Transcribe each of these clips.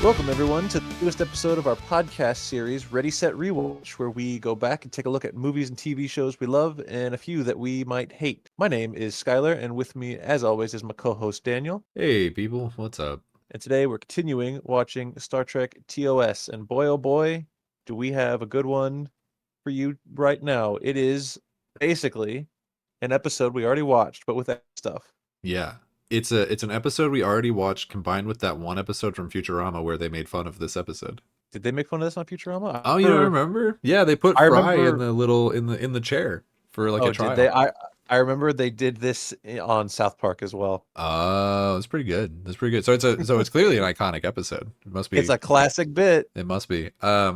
Welcome, everyone, to the newest episode of our podcast series, Ready, Set, Rewatch, where we go back and take a look at movies and TV shows we love and a few that we might hate. My name is Skyler, and with me, as always, is my co-host, Daniel. Hey, people, what's up? And today we're continuing watching Star Trek TOS, and boy, oh boy, do we have a good one for you right now. It is basically an episode we already watched, but with that stuff. Yeah, it's an episode we already watched combined with that one episode from Futurama where they made fun of this episode. Did they make fun of this on Futurama? Oh, you don't remember? Yeah, they put I Fry remember... in the little in the chair for like a trial. Did they? I remember they did this on South Park as well. Oh, it's pretty good. That's pretty good. So it's clearly an iconic episode. It must be. It's a classic bit. It must be. Let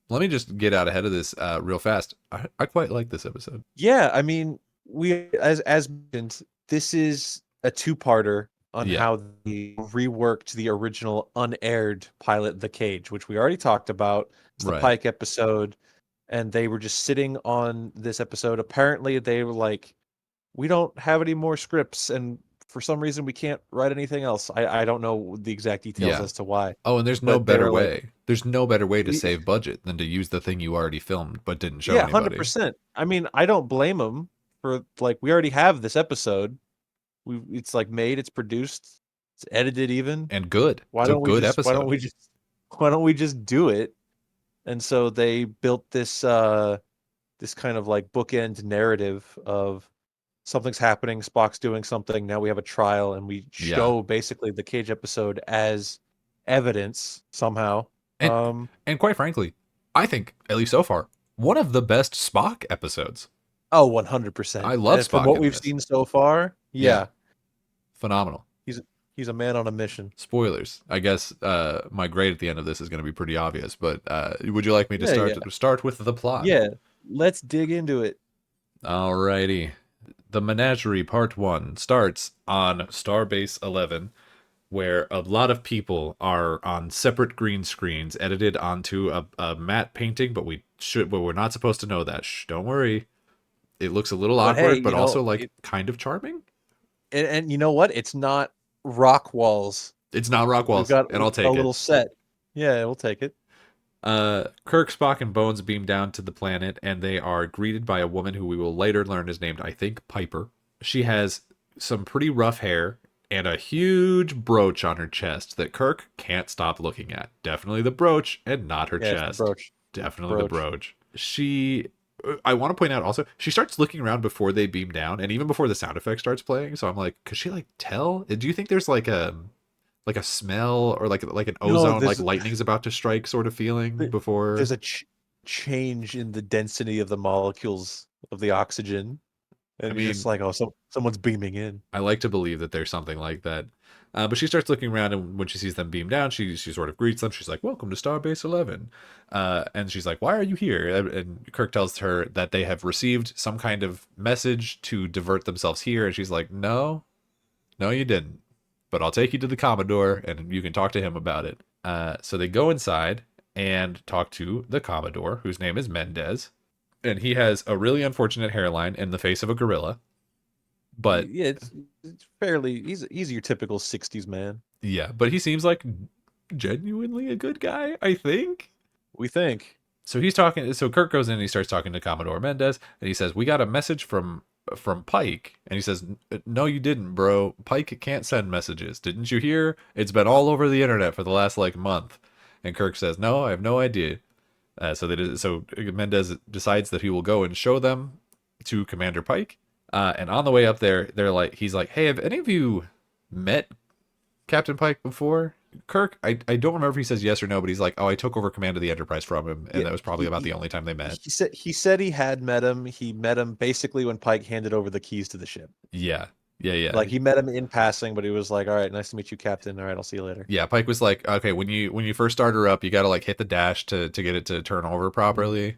me just get out ahead of this real fast. I quite like this episode. Yeah, I mean, we as mentioned, this is a two-parter on how they reworked the original unaired pilot, The Cage, which we already talked about. It's the Pike episode, and they were just sitting on this episode. Apparently, they were like, we don't have any more scripts, and for some reason, we can't write anything else. I don't know the exact details as to why. Oh, and there's no better way. There's no better way to save budget than to use the thing you already filmed but didn't show anybody. 100%. I mean, I don't blame them for, like, we already have this episode. It's like made, it's produced, it's edited even. And good. Why don't we just do it? And so they built this this kind of like bookend narrative of something's happening, Spock's doing something, now we have a trial, and we show basically the Cage episode as evidence somehow. And quite frankly, I think, at least so far, one of the best Spock episodes. Oh, 100%. I love Spock. From what we've seen so far, phenomenal. He's a man on a mission. Spoilers. I guess my grade at the end of this is going to be pretty obvious, but would you like me to start with the plot? Yeah, let's dig into it. Alrighty. The Menagerie Part 1 starts on Starbase 11, where a lot of people are on separate green screens edited onto a matte painting, but we're not supposed to know that. Shh, don't worry. It looks a little awkward, but also like kind of charming. And you know what? It's not rock walls. It's not rock walls, and I'll take it. A little set. Yeah, we'll take it. Kirk, Spock, and Bones beam down to the planet, and they are greeted by a woman who we will later learn is named, I think, Piper. She has some pretty rough hair and a huge brooch on her chest that Kirk can't stop looking at. Definitely the brooch and not her chest. Definitely the brooch. I want to point out also, she starts looking around before they beam down, and even before the sound effect starts playing. So I'm like, could she like tell? Do you think there's like a smell or like an ozone, like lightning's about to strike sort of feeling before? There's a change in the density of the molecules of the oxygen, and it's like, oh, someone's beaming in. I like to believe that there's something like that. But she starts looking around, and when she sees them beam down, she sort of greets them. She's like, "Welcome to Starbase 11." And she's like, "Why are you here?" And Kirk tells her that they have received some kind of message to divert themselves here. And she's like, "No, you didn't. But I'll take you to the Commodore, and you can talk to him about it." So they go inside and talk to the Commodore, whose name is Mendez. And he has a really unfortunate hairline in the face of a gorilla. But yeah, it's fairly he's your typical 60s man. Yeah, but he seems like genuinely a good guy, I think. We think. So Kirk goes in and he starts talking to Commodore Mendez, and he says, "We got a message from Pike." And he says, "No, you didn't, bro. Pike can't send messages. Didn't you hear? It's been all over the internet for the last month." And Kirk says, "No, I have no idea." So Mendez decides that he will go and show them to Commander Pike. And on the way up there, he's like, "Hey, have any of you met Captain Pike before?" Kirk, I don't remember if he says yes or no, but he's like, "Oh, I took over command of the Enterprise from him," and that was probably about the only time they met. He said he had met him. He met him basically when Pike handed over the keys to the ship. Yeah. Like, he met him in passing, but he was like, "All right, nice to meet you, Captain. All right, I'll see you later." Yeah, Pike was like, "Okay, when you first start her up, you got to hit the dash to get it to turn over properly."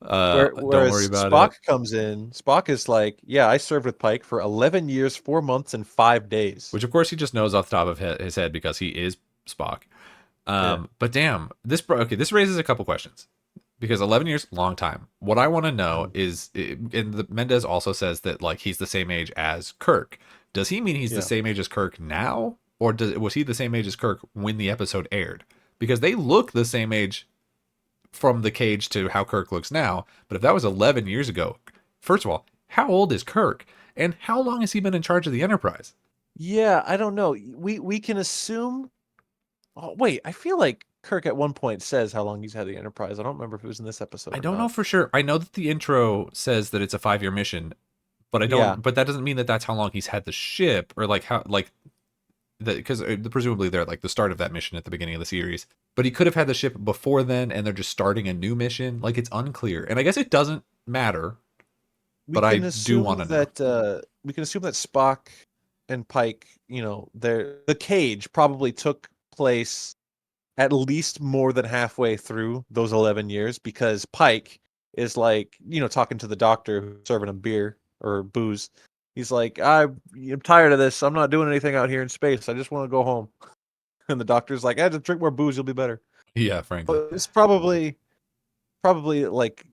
Don't worry about Spock it. Comes in. Spock is like, "Yeah, I served with Pike for 11 years, 4 months, and 5 days." Which, of course, he just knows off the top of his head because he is Spock. But damn, this raises a couple questions. Because 11 years, long time. What I want to know is, and Mendez also says that he's the same age as Kirk. Does he mean he's the same age as Kirk now? Or was he the same age as Kirk when the episode aired? because they look the same age from the cage to how Kirk looks now. But if that was 11 years ago, first of all, how old is Kirk? And how long has he been in charge of the Enterprise? Yeah, I don't know. We can assume. Oh, wait, I feel like Kirk at one point says how long he's had the Enterprise. I don't remember if it was in this episode I or don't know not. for sure. I know that the intro says that it's a 5-year mission, but I Yeah, don't. But that doesn't mean that that's how long he's had the ship, or like how like that, because presumably they're at like the start of that mission at the beginning of the series. But he could have had the ship before then, and they're just starting a new mission. Like it's unclear, and I guess it doesn't matter. we But I can do want assume to know. that Spock and Pike, the cage probably took place at least more than halfway through those 11 years because Pike is like, talking to the doctor who's serving him beer or booze. He's like, I'm tired of this. I'm not doing anything out here in space. I just want to go home. And the doctor's like, just drink more booze. You'll be better. Yeah, frankly. But it's probably like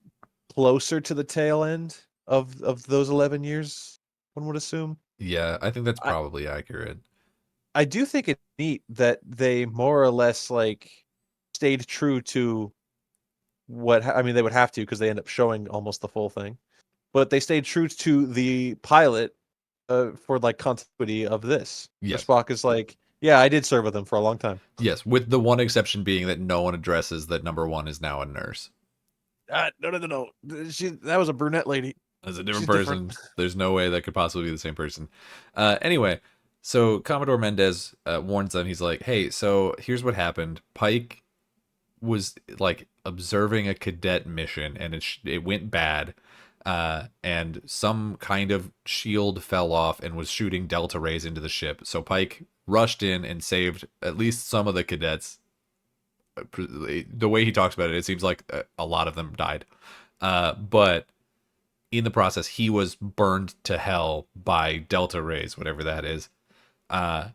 closer to the tail end of those 11 years, one would assume. Yeah, I think that's I, probably accurate. I do think it's neat that they more or less like stayed true to I mean, they would have to because they end up showing almost the full thing. But they stayed true to the pilot for like continuity of this. Where Yes. Spock is like, yeah, I did serve with them for a long time. Yes, with the one exception being that no one addresses that number one is now a nurse. No. That was a brunette lady. As a different She's different. person. There's no way that could possibly be the same person. Anyway, so Commodore Mendez warns them. He's like, hey, so here's what happened. Pike was like observing a cadet mission and it went bad. And some kind of shield fell off and was shooting delta rays into the ship. So Pike rushed in and saved at least some of the cadets. The way he talks about it, it seems like a lot of them died. But in the process, he was burned to hell by delta rays, whatever that is. Some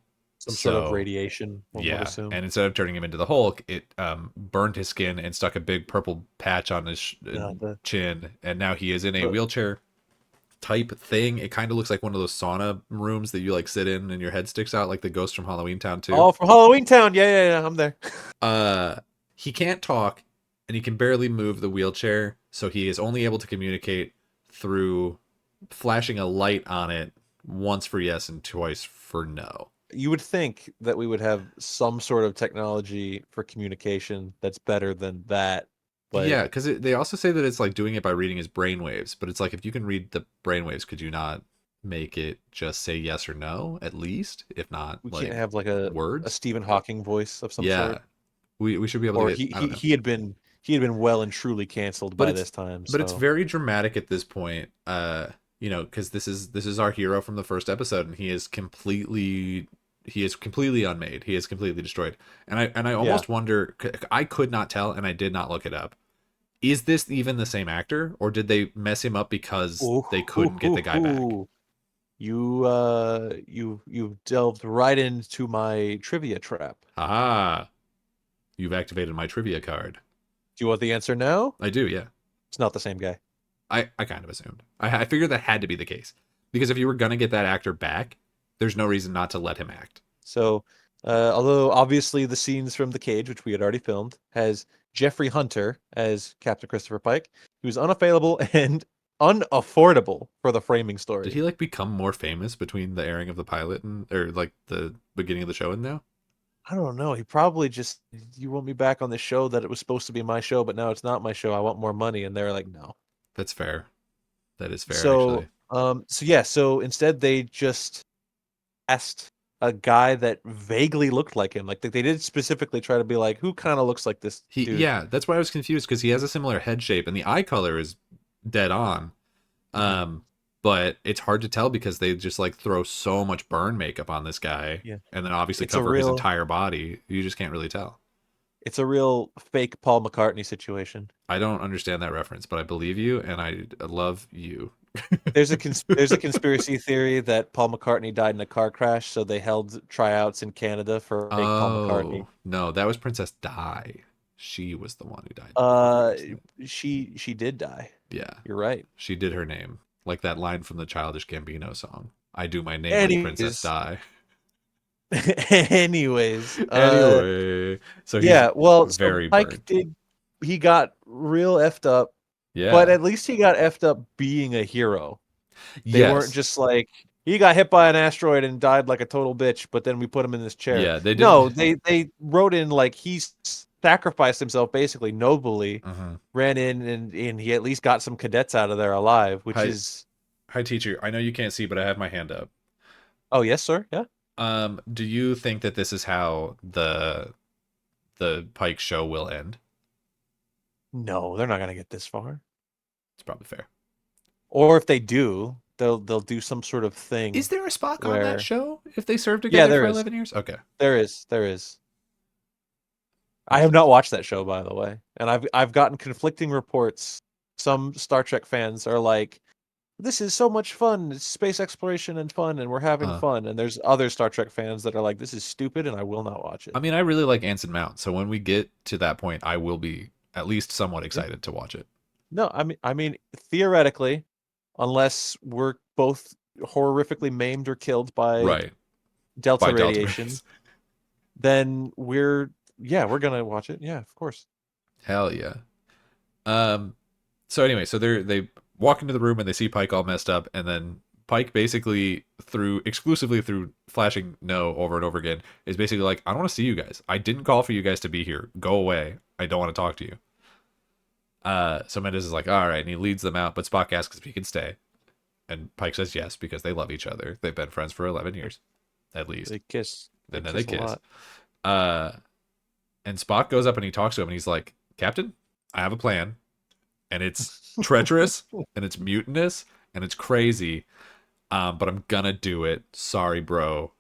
sort of So radiation, one would yeah, assume. and instead of turning him into the Hulk, it burned his skin and stuck a big purple patch on his Yeah, chin, and now he is in a the- wheelchair type thing. It kind of looks like one of those sauna rooms that you like sit in and your head sticks out, like the ghost from Halloween Town 2. Oh, from Halloween Town. Yeah, I'm there. Uh, he can't talk, and he can barely move the wheelchair, so he is only able to communicate through flashing a light on it once for yes and twice for no. You would think that we would have some sort of technology for communication that's better than that, but Yeah, because they also say that it's like doing it by reading his brainwaves, but it's like if you can read the brainwaves, could you not make it just say yes or no at least, if not we can't like have like a words? Stephen Hawking voice of some Yeah, sort. we should be able to Or get, I don't know, he had been well and truly canceled but by it's this time. but it's So very dramatic at this point. Because this is our hero from the first episode, and he is completely unmade. He is completely destroyed, and I yeah. almost wonder. I could not tell, and I did not look it up. Is this even the same actor, or did they mess him up because Ooh, they couldn't get the guy back? You delved right into my trivia trap. Haha, you've activated my trivia card. Do you want the answer now? I do, yeah. It's not the same guy. I kind of assumed. I figured that had to be the case. Because if you were going to get that actor back, there's no reason not to let him act. So, although obviously the scenes from The Cage, which we had already filmed, has Jeffrey Hunter as Captain Christopher Pike, he was unavailable and unaffordable for the framing story. Did he like become more famous between the airing of the pilot and or like the beginning of the show and now? I don't know. He probably just, you want me back on the show that it was supposed to be my show, but now it's not my show. I want more money. And they're like, no. That's fair. That is fair So, actually. so instead they just asked a guy that vaguely looked like him. Like they did specifically try to be like, who kind of looks like this dude? Yeah, that's why I was confused because he has a similar head shape and the eye color is dead on. Mhm. But it's hard to tell because they just like throw so much burn makeup on this guy Yeah. and then obviously It's a cover his real entire body. You just can't really tell. it's a real fake Paul McCartney situation. I don't understand that reference, but I believe you and I love you. There's a conspiracy theory that Paul McCartney died in a car crash, so they held tryouts in Canada for fake Paul McCartney. Oh, no, that was Princess Di. She was the one who died. Uh, she did die. Yeah, You're right. she did her name. Like that line from the Childish Gambino song. I do my name like Princess Anyways, Di. Anyways, Anyway, so he's yeah, well, so very Pike burnt. he got real effed up, but Yeah. at least he got effed up being a hero. They weren't Yes. just like he got hit by an asteroid and died like a total bitch, but then we put him in this chair. Yeah, they didn't. No, they wrote in like he sacrificed himself basically nobly, Mhm. ran in and he at least got some cadets out of there alive, which Hi, is hi, teacher. I know you can't see, but I have my hand up. oh yes, sir. Yeah. Do you think that this is how the Pike show will end? No, they're not gonna get this far. It's probably fair. Or if they do, they'll do some sort of Is thing there a Spock on that where show if they serve yeah, together there for is. 11 years? Okay. There is. I Makes have not sense. watched that show, by the way, and I've gotten conflicting reports. Some Star Trek fans are like, "This is so much fun. It's space exploration and fun, and we're having Uh, fun." And there's other Star Trek fans that are like, "This is stupid, and I will not watch it." I mean, I really like Anson Mount, so when we get to that point, I will be at least somewhat Yeah. excited to watch it. No, I mean, theoretically, unless we're both horrifically maimed or killed by Right. delta By Delta radiation, Rays. then we're gonna watch it. Yeah, of course. Hell yeah. Um, so anyway, so they walk into the room and they see Pike all messed up, and then Pike basically through exclusively through flashing no over and over again is basically like, I don't want to see you guys. I didn't call for you guys to be here. Go away. I don't want to talk to you. So Mendes is like, all right, and he leads them out, but Spock asks if he can stay. And Pike says yes, because they love each other. They've been friends for 11 years, at least. They kiss. They And then they kiss a kiss. lot. And Spock goes up and he talks to him, and he's like, Captain, I have a plan, and it's treacherous, and it's mutinous, and it's crazy, but I'm gonna do it. Sorry, bro.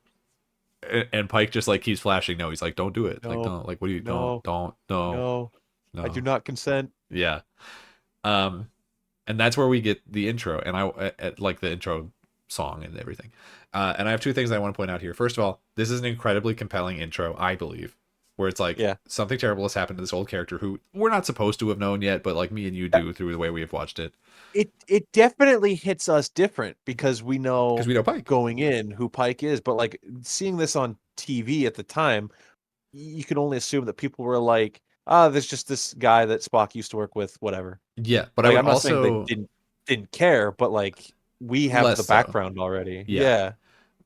And Pike just like keeps flashing no. He's like, don't do it. Like, No, don't. Like, what do you? no, Don't. No. no. I do No. not consent. Yeah. Um, and that's where we get the intro, and like the intro song and everything. And I have two things I want to point out here. First of all, this is an incredibly compelling intro, I believe, where it's like Yeah. something terrible has happened to this old character who we're not supposed to have known yet, but like me and you do through the way we have watched it, It definitely hits us different because we because know we know Pike. going in who Pike is, but like seeing this on TV at the time, you can only assume that people were like, "Ah, there's just this guy that Spock used to work with, whatever." Yeah, but I Like would I'm not saying they also didn't care, but like we have less the so. background already. Yeah, Yeah.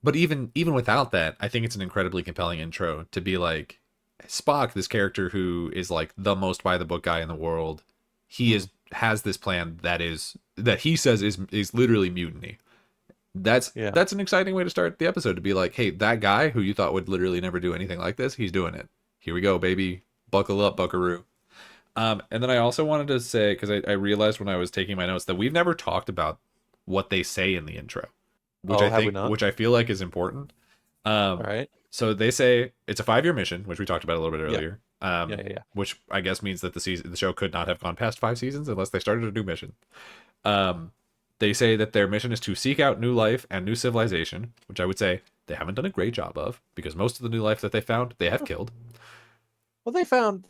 but even without that, I think it's an incredibly compelling intro to be like Spock, this character who is like the most by the book guy in the world. He Mhm. is has this plan that he says is literally mutiny. Yeah. That's an exciting way to start the episode, to be like, hey, that guy who you thought would literally never do anything like this, he's doing it. Here we go, baby. Buckle up, buckaroo. And then I also wanted to say, because I realized when I was taking my notes that we've never talked about what they say in the intro, Oh, have we not? which I feel like is important. All Um, right. so they say it's a 5-year mission, which we talked about a little bit Yeah. earlier. Yeah. Which I guess means that the show could not have gone past 5 seasons unless they started a new mission. Um, they say that their mission is to seek out new life and new civilization, which I would say they haven't done a great job of, because most of the new life that they found, they have killed. Well, they found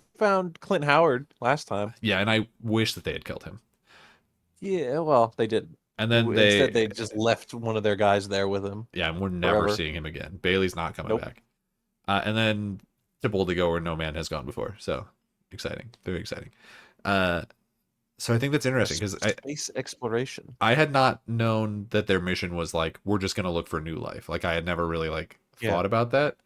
Clint Howard last time. Yeah, and I wish that they had killed him. Yeah, well, they didn't. And then Instead, they just left one of their guys there with him yeah, and we're never forever. seeing him again. Bailey's not coming Nope. back. And then to boldly go where no man has gone before. So exciting, very exciting. So I think that's interesting because Space exploration. I had not known that their mission was like, we're just gonna look for new life. Like, I had never really like Yeah. thought about that,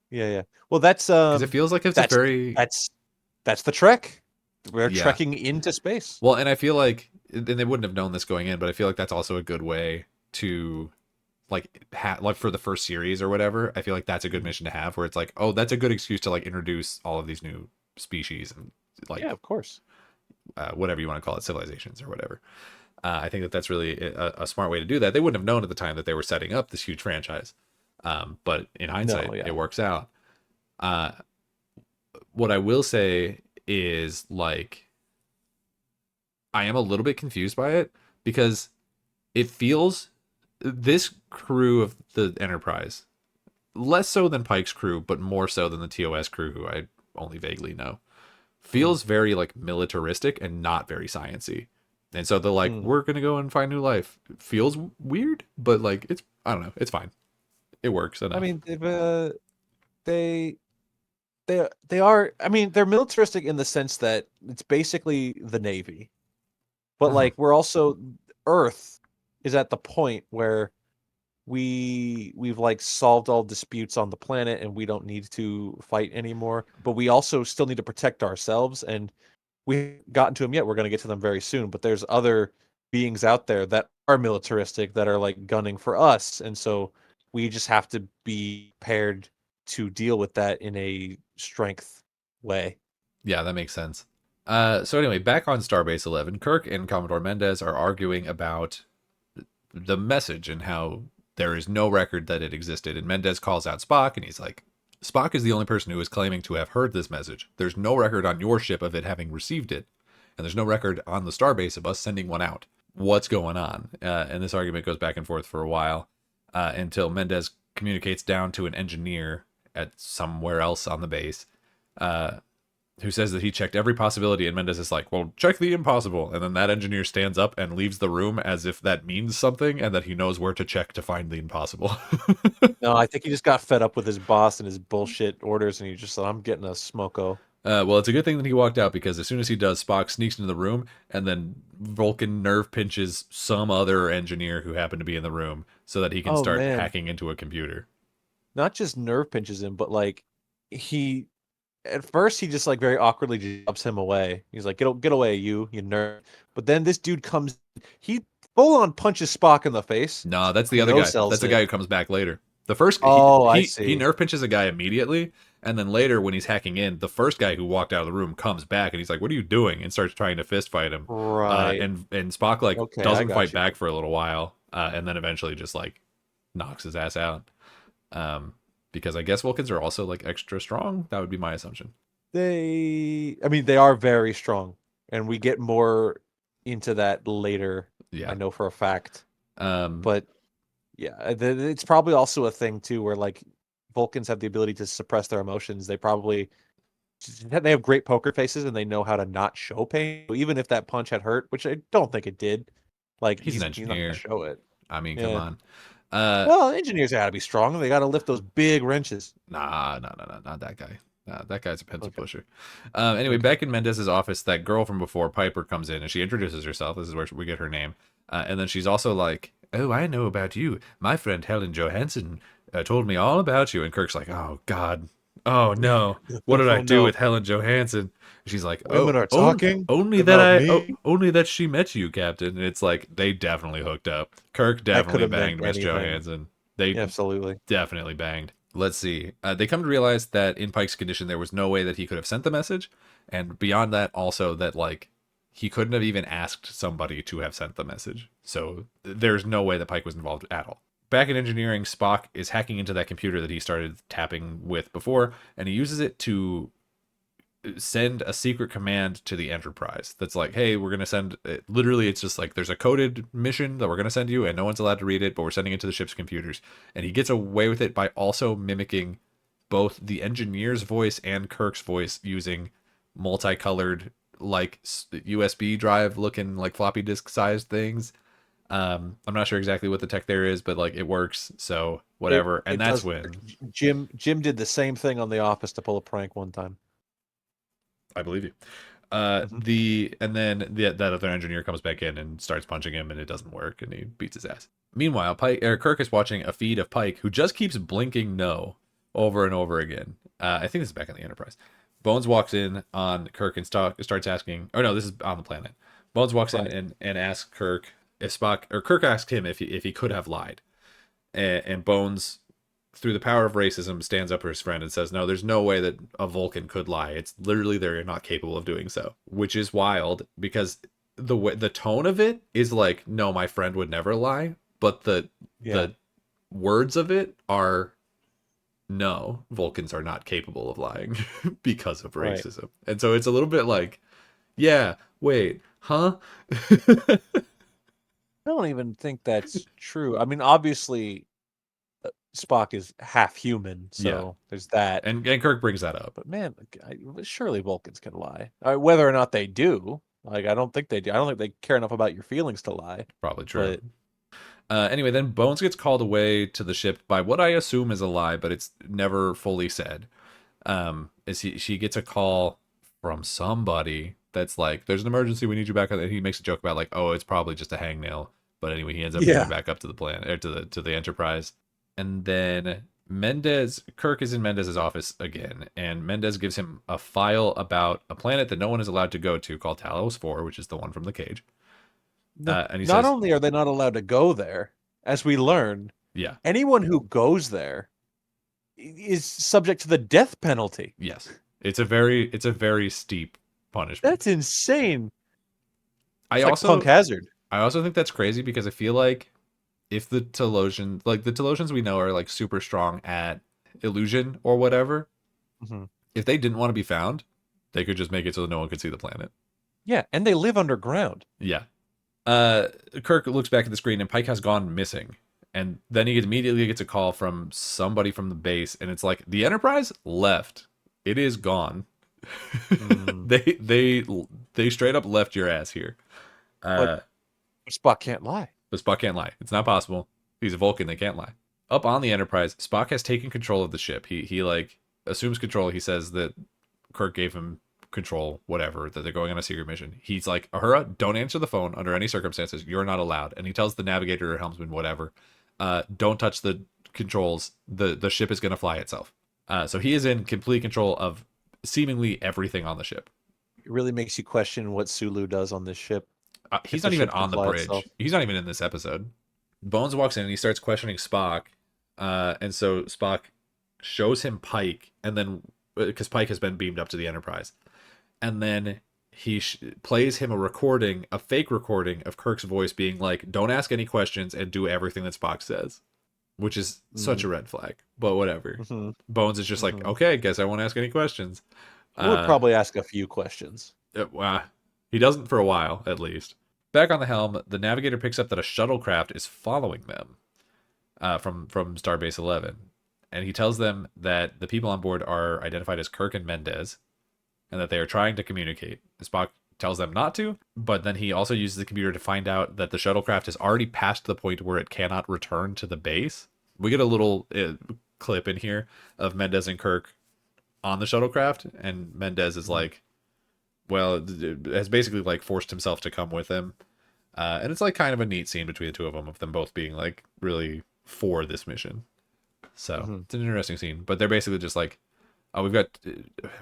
Yeah. Well, that's because it feels like it's a that's very that's the trek. We're yeah. trekking into space. Well, and I feel like, and they wouldn't have known this going in, but I feel like that's also a good way to like like for the first series or whatever. I feel like that's a good mission to have, where it's like, oh, that's a good excuse to like introduce all of these new species and like Yeah, of course. whatever you want to call it, civilizations or whatever. I think that that's really a smart way to do that. They wouldn't have known at the time that they were setting up this huge franchise, but in hindsight, No, yeah. it works out. What I will say is, like, I am a little bit confused by it, because it feels, this crew of the Enterprise, less so than Pike's crew, but more so than the TOS crew, who I only vaguely know, feels very like militaristic and not very sciency. And so they're like, we're gonna go and find new life. It feels weird, but like, it's, I don't know, it's fine. It works I enough. mean, they they are. I mean, they're militaristic in the sense that it's basically the Navy, but Mhm. like we're also Earth is at the point where we've like solved all disputes on the planet and we don't need to fight anymore. But we also still need to protect ourselves, and we haven't gotten to them yet. We're going to get to them very soon. But there's other beings out there that are militaristic that are like gunning for us, and so we just have to be prepared to deal with that in a strength way. Yeah, that makes sense. So anyway, back on Starbase 11, Kirk and Commodore Mendez are arguing about the message and how there is no record that it existed. And Mendez calls out Spock, and he's like, Spock is the only person who is claiming to have heard this message. There's no record on your ship of it having received it, and there's no record on the Starbase of us sending one out. What's going on? And this argument goes back and forth for a while until Mendez communicates down to an engineer at somewhere else on the base, uh, who says that he checked every possibility, and Mendez is like, well, check the impossible. And then that engineer stands up and leaves the room as if that means something and that he knows where to check to find the impossible. No, I think he just got fed up with his boss and his bullshit orders, and he just said, "I'm getting a smoko." Well, it's a good thing that he walked out, because as soon as he does, Spock sneaks into the room, and then Vulcan nerve pinches some other engineer who happened to be in the room so that he can Oh start man, hacking into a computer. not just nerve pinches him, but like he at first he just like very awkwardly jabs him away. He's like, get away, you nerd." But then this dude comes, he full on punches Spock in the face, No, that's the other no guy. sells That's the it. guy who comes back later. The first Oh, I he see. nerve pinches a guy immediately, and then later when he's hacking in, the first guy who walked out of the room comes back and he's like, "What are you doing?" and starts trying to fist fight him. Right. And Spock like Okay, I doesn't got fight you. back for a little while, and then eventually just like knocks his ass out. Because I guess Vulcans are also like extra strong. That would be my assumption. I mean, they are very strong, and we get more into that later. I Yeah. know for a fact, Um, but yeah, it's probably also a thing too, where like Vulcans have the ability to suppress their emotions. They have great poker faces, and they know how to not show pain. So even if that punch had hurt, which I don't think it did, like he's an he's not gonna engineer. show it. I mean, come Yeah. on. Uh, Well, engineers gotta be strong. They gotta lift those big wrenches. nah, not that guy. Nah, that guy's a pencil Okay. pusher. Anyway, Okay. back in Mendez's office, that girl from before, Piper, comes in and she introduces herself. This is where we get her name. And then she's also like, "Oh, I know about you. My friend Helen Johansson told me all about you." And Kirk's like, "Oh God, oh no, what did I Oh do no. with Helen Johansson?" She's like, Women are oh, talking about me. only that she met you, Captain." And it's like they definitely hooked up. Kirk That could definitely have meant banged Miss anything. Johansson. They Absolutely. definitely banged. Let's see. They come to realize that in Pike's condition, there was no way that he could have sent the message, and beyond that, also that like he couldn't have even asked somebody to have sent the message. So there's no way that Pike was involved at all. Back in engineering, Spock is hacking into that computer that he started tapping with before, and he uses it to send a secret command to the Enterprise that's like, hey, we're going to send literally, it's just like there's a coded mission that we're going to send you and no one's allowed to read it, but we're sending it to the ship's computers. And he gets away with it by also mimicking both the engineer's voice and Kirk's voice using multicolored like USB drive looking like floppy disk sized things. I'm not sure exactly what the tech there is, but like it works, so whatever. And It that's does work. when Jim did the same thing on The Office to pull a prank one time. I believe you. Mhm. That other engineer comes back in and starts punching him, and it doesn't work, and he beats his ass. Meanwhile, Kirk is watching a feed of Pike, who just keeps blinking no over and over again. I think this is back on the Enterprise. Bones walks in on Kirk and starts asking. Oh no, this is on the planet. Bones walks in Right. and asks Kirk if Spock, or Kirk asks him if he could have lied, and Bones, through the power of racism, stands up for his friend and says, "No, there's no way that a Vulcan could lie. It's literally they're not capable of doing so," which is wild because the tone of it is like, "No, my friend would never lie," but Yeah. the words of it are, "No, Vulcans are not capable of lying because of Right. racism." And so it's a little bit like, "Yeah, wait, huh?" I don't even think that's true. I mean, obviously, Spock is half human, Yeah, so there's that. and Kirk brings that up. But man, surely Vulcans can lie. Whether or not they do, like, I don't think they do. I don't think they care enough about your feelings to lie. Probably true. But Anyway, then Bones gets called away to the ship by what I assume is a lie, but it's never fully said. She gets a call from somebody that's like, "There's an emergency. We need you back." And he makes a joke about like, "Oh, it's probably just a hangnail." But anyway, he ends up getting Yeah. back up to the planet or to the Enterprise, and then Kirk is in Mendez's office again, and Mendez gives him a file about a planet that no one is allowed to go to called Talos 4, which is the one from the cage. No, And he not says, only are they not allowed to go there, as we learn, "Yeah, anyone who goes there is subject to the death penalty. yes, it's a very steep punishment." That's insane. I It's like Punk also Hazard. I also think that's crazy because I feel like if the Telosians, like the Telosians we know are like super strong at illusion or whatever, Mhm. if they didn't want to be found, they could just make it so that no one could see the planet. Yeah, and they live underground. Yeah. Uh, Kirk looks back at the screen and Pike has gone missing. And then he immediately gets a call from somebody from the base, and it's like the Enterprise left. It is gone. Mm. They straight up left your ass here. Uh, But Spock can't lie. but Spock can't lie. It's not possible. He's a Vulcan. They can't lie. Up on the Enterprise, Spock has taken control of the ship. He like assumes control. He says that Kirk gave him control, whatever, that they're going on a secret mission. He's like, Ahura, don't answer the phone under any circumstances. You're not allowed. And he tells the navigator or helmsman, whatever, don't touch the controls. The ship is going to fly itself. So he is in complete control of seemingly everything on the ship. It really makes you question what Sulu does on this ship. He's If the not even ship can on the fly bridge. itself. He's not even in this episode. Bones walks in and he starts questioning Spock. And so Spock shows him Pike, and then because Pike has been beamed up to the Enterprise, and then he plays him a fake recording of Kirk's voice being like, "Don't ask any questions and do everything that Spock says," which is such a red flag. But whatever. Mm-hmm. Bones is just like, Mm-hmm. "Okay, guess I won't ask any questions." We'll probably ask a few questions. He doesn't for a while, at least. Back on the helm, the navigator picks up that a shuttlecraft is following them from Starbase 11. And he tells them that the people on board are identified as Kirk and Mendez, and that they are trying to communicate. Spock tells them not to, but then he also uses the computer to find out that the shuttlecraft has already passed the point where it cannot return to the base. We get a little clip in here of Mendez and Kirk on the shuttlecraft, and Mendez is like, well, has basically like forced himself to come with him. And it's like kind of a neat scene between the two of them both being like really for this mission. So it's an interesting scene, but they're basically just like, oh, we've got,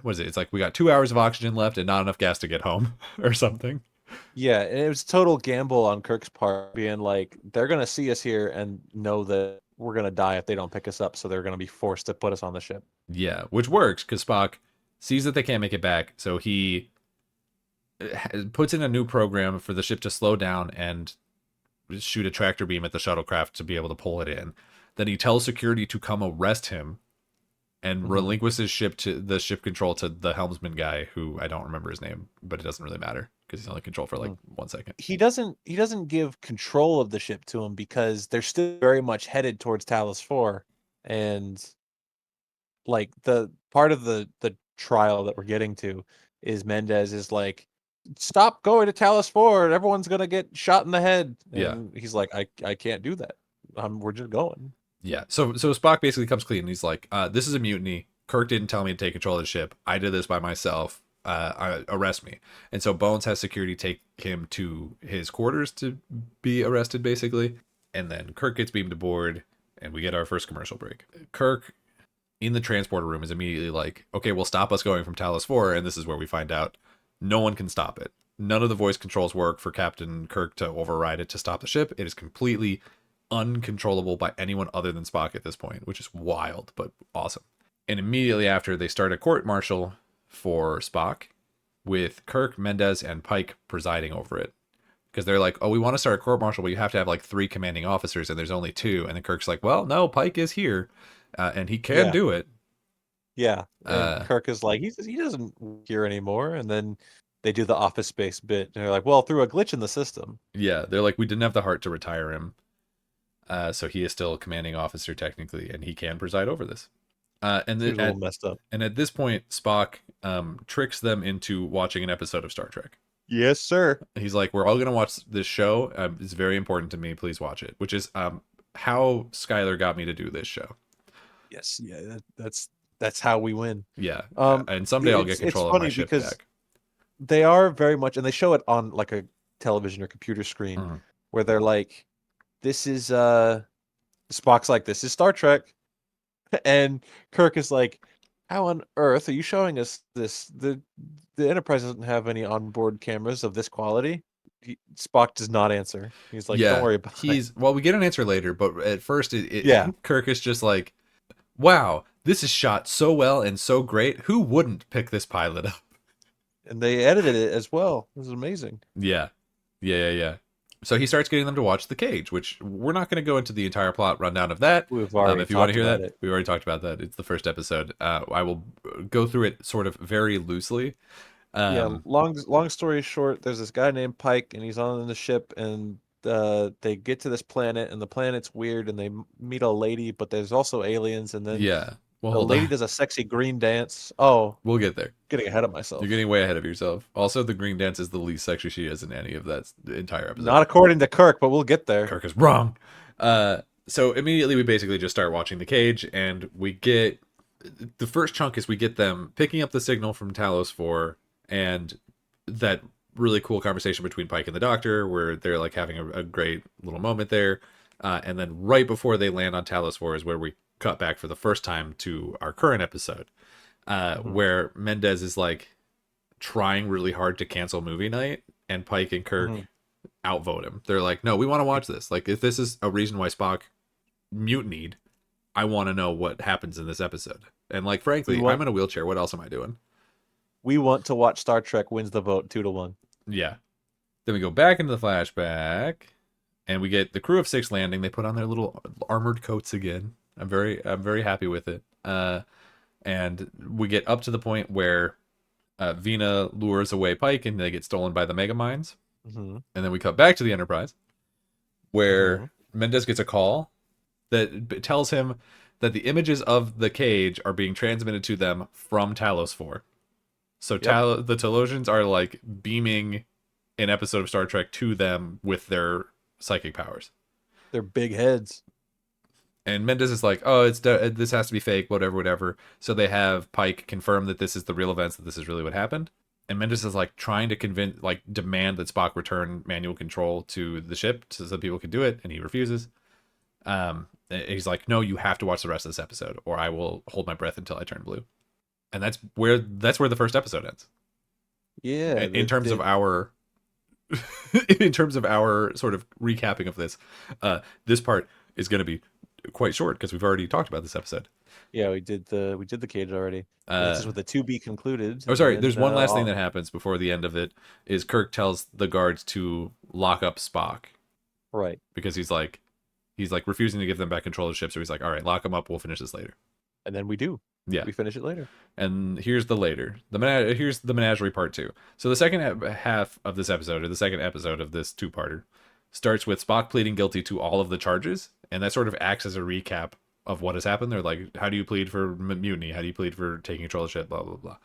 what is it? It's like we got 2 hours of oxygen left and not enough gas to get home or something. Yeah, and it was a total gamble on Kirk's part, being like, they're gonna see us here and know that we're gonna die if they don't pick us up, so they're gonna be forced to put us on the ship. Yeah, which works because Spock sees that they can't make it back, so he puts in a new program for the ship to slow down and shoot a tractor beam at the shuttlecraft to be able to pull it in. Then he tells security to come arrest him and relinquishes ship control to the helmsman guy, who I don't remember his name, but it doesn't really matter because he's only control for like 1 second. He doesn't give control of the ship to him because they're still very much headed towards Talos 4, and like the part of the trial that we're getting to is Mendez is like, stop going to Talos 4, everyone's gonna get shot in the head. And he's like, I can't do that. We're just going. Yeah. So Spock basically comes clean and he's like, this is a mutiny. Kirk didn't tell me to take control of the ship. I did this by myself. Arrest me. And so Bones has security take him to his quarters to be arrested, basically. And then Kirk gets beamed aboard, and we get our first commercial break. Kirk, in the transporter room, is immediately like, okay, well, stop us going from Talos 4. And this is where we find out no one can stop it. None of the voice controls work for Captain Kirk to override it to stop the ship. It is completely uncontrollable by anyone other than Spock at this point, which is wild, but awesome. And immediately after, they start a court-martial for Spock, with Kirk, Mendez, and Pike presiding over it. Because they're like, oh, we want to start a court-martial, but you have to have like 3 commanding officers, and there's only 2. And then Kirk's like, well, no, Pike is here, and he can do it. Yeah. And Kirk is like, he doesn't work here anymore. And then they do the Office Space bit. And they're like, well, through a glitch in the system. Yeah, they're like, we didn't have the heart to retire him. So he is still a commanding officer technically, and he can preside over this. And then a little messed up. And at this point, Spock tricks them into watching an episode of Star Trek. Yes, sir. He's like, we're all gonna watch this show. It's very important to me. Please watch it. Which is how Skyler got me to do this show. Yes, yeah, that's how we win. Yeah, Um, and someday I'll get it's control of my funny ship because back. they are very much, and they show it on like a television or computer screen, Mhm. where they're like, "This is Spock's like, this is Star Trek," and Kirk is like, "How on earth are you showing us this? The Enterprise doesn't have any onboard cameras of this quality." Spock does not answer. He's like, "Don't Yeah, worry about it." well, we get an answer later, but at first, Yeah, Kirk is just like, "Wow, this is shot so well and so great. Who wouldn't pick this pilot up?" and they edited it as well. This is amazing. Yeah, yeah. So he starts getting them to watch The Cage, which we're not going to go into the entire plot rundown of that. We've already If you want to talked hear about that, it. we already talked about that. It's the first episode. I will go through it sort of very loosely. Yeah, Um, long story short, there's this guy named Pike, and he's on the ship, and they get to this planet, and the planet's weird, and they meet a lady, but there's also aliens, and then yeah. Well, the hold lady on. does a sexy green dance. Oh, We'll get there. getting ahead of You're myself. getting way ahead of yourself. Also, the green dance is the least sexy she is in any of that entire episode. Not according to Kirk, but we'll get there. Kirk is wrong. So immediately we basically just start watching The Cage, and we get the first chunk is we get them picking up the signal from Talos 4, and that really cool conversation between Pike and the Doctor, where they're like having a great little moment there. And then right before they land on Talos 4 is where we cut back for the first time to our current episode, Mhm, where Mendez is like trying really hard to cancel movie night, and Pike and Kirk mhm. outvote him. They're like, no, we want to watch this. Like, if this is a reason why Spock mutinied, I want to know what happens in this episode. And like, We frankly, I'm want in a wheelchair. What else am I doing? we want to watch Star Trek wins the vote 2-1. Yeah. Then we go back into the flashback, and we get the crew of 6 landing. They put on their little armored coats again. I'm very happy with it. And we get up to the point where Vina lures away Pike, and they get stolen by the Mega Mines. Hmm. And then we cut back to the Enterprise, Hmm. where Mendez gets a call that tells him that the images of the cage are being transmitted to them from Talos 4. So Yep, The Talosians are like beaming an episode of Star Trek to them with their psychic powers. they're big heads. And Mendez is like, "Oh, this has to be fake, whatever." So they have Pike confirm that this is the real events, that this is really what happened. And Mendez is like trying to demand that Spock return manual control to the ship so that people can do it, and he refuses. He's like, "No, you have to watch the rest of this episode, or I will hold my breath until I turn blue." And that's where the first episode ends. Yeah, In terms of our in terms of our sort of recapping of this, this part is going to be quite short because we've already talked about this episode. yeah, we did the cage already. It hits Uh, us with a to be concluded, oh, and sorry. then There's one last thing that happens before the end of it. Is Kirk tells the guards to lock up Spock right, because he's like refusing to give them back control of the ship. So he's like, "All right, lock him up. We'll finish this later." and then we do. Yeah. We finish it later. And here's the later. Here's the Menagerie part 2. So the second half of this episode, or the second episode of this two-parter, starts with Spock pleading guilty to all of the charges, and that sort of acts as a recap of what has happened. They're like, how do you plead for mutiny? How do you plead for taking control of shit? Blah, blah, blah.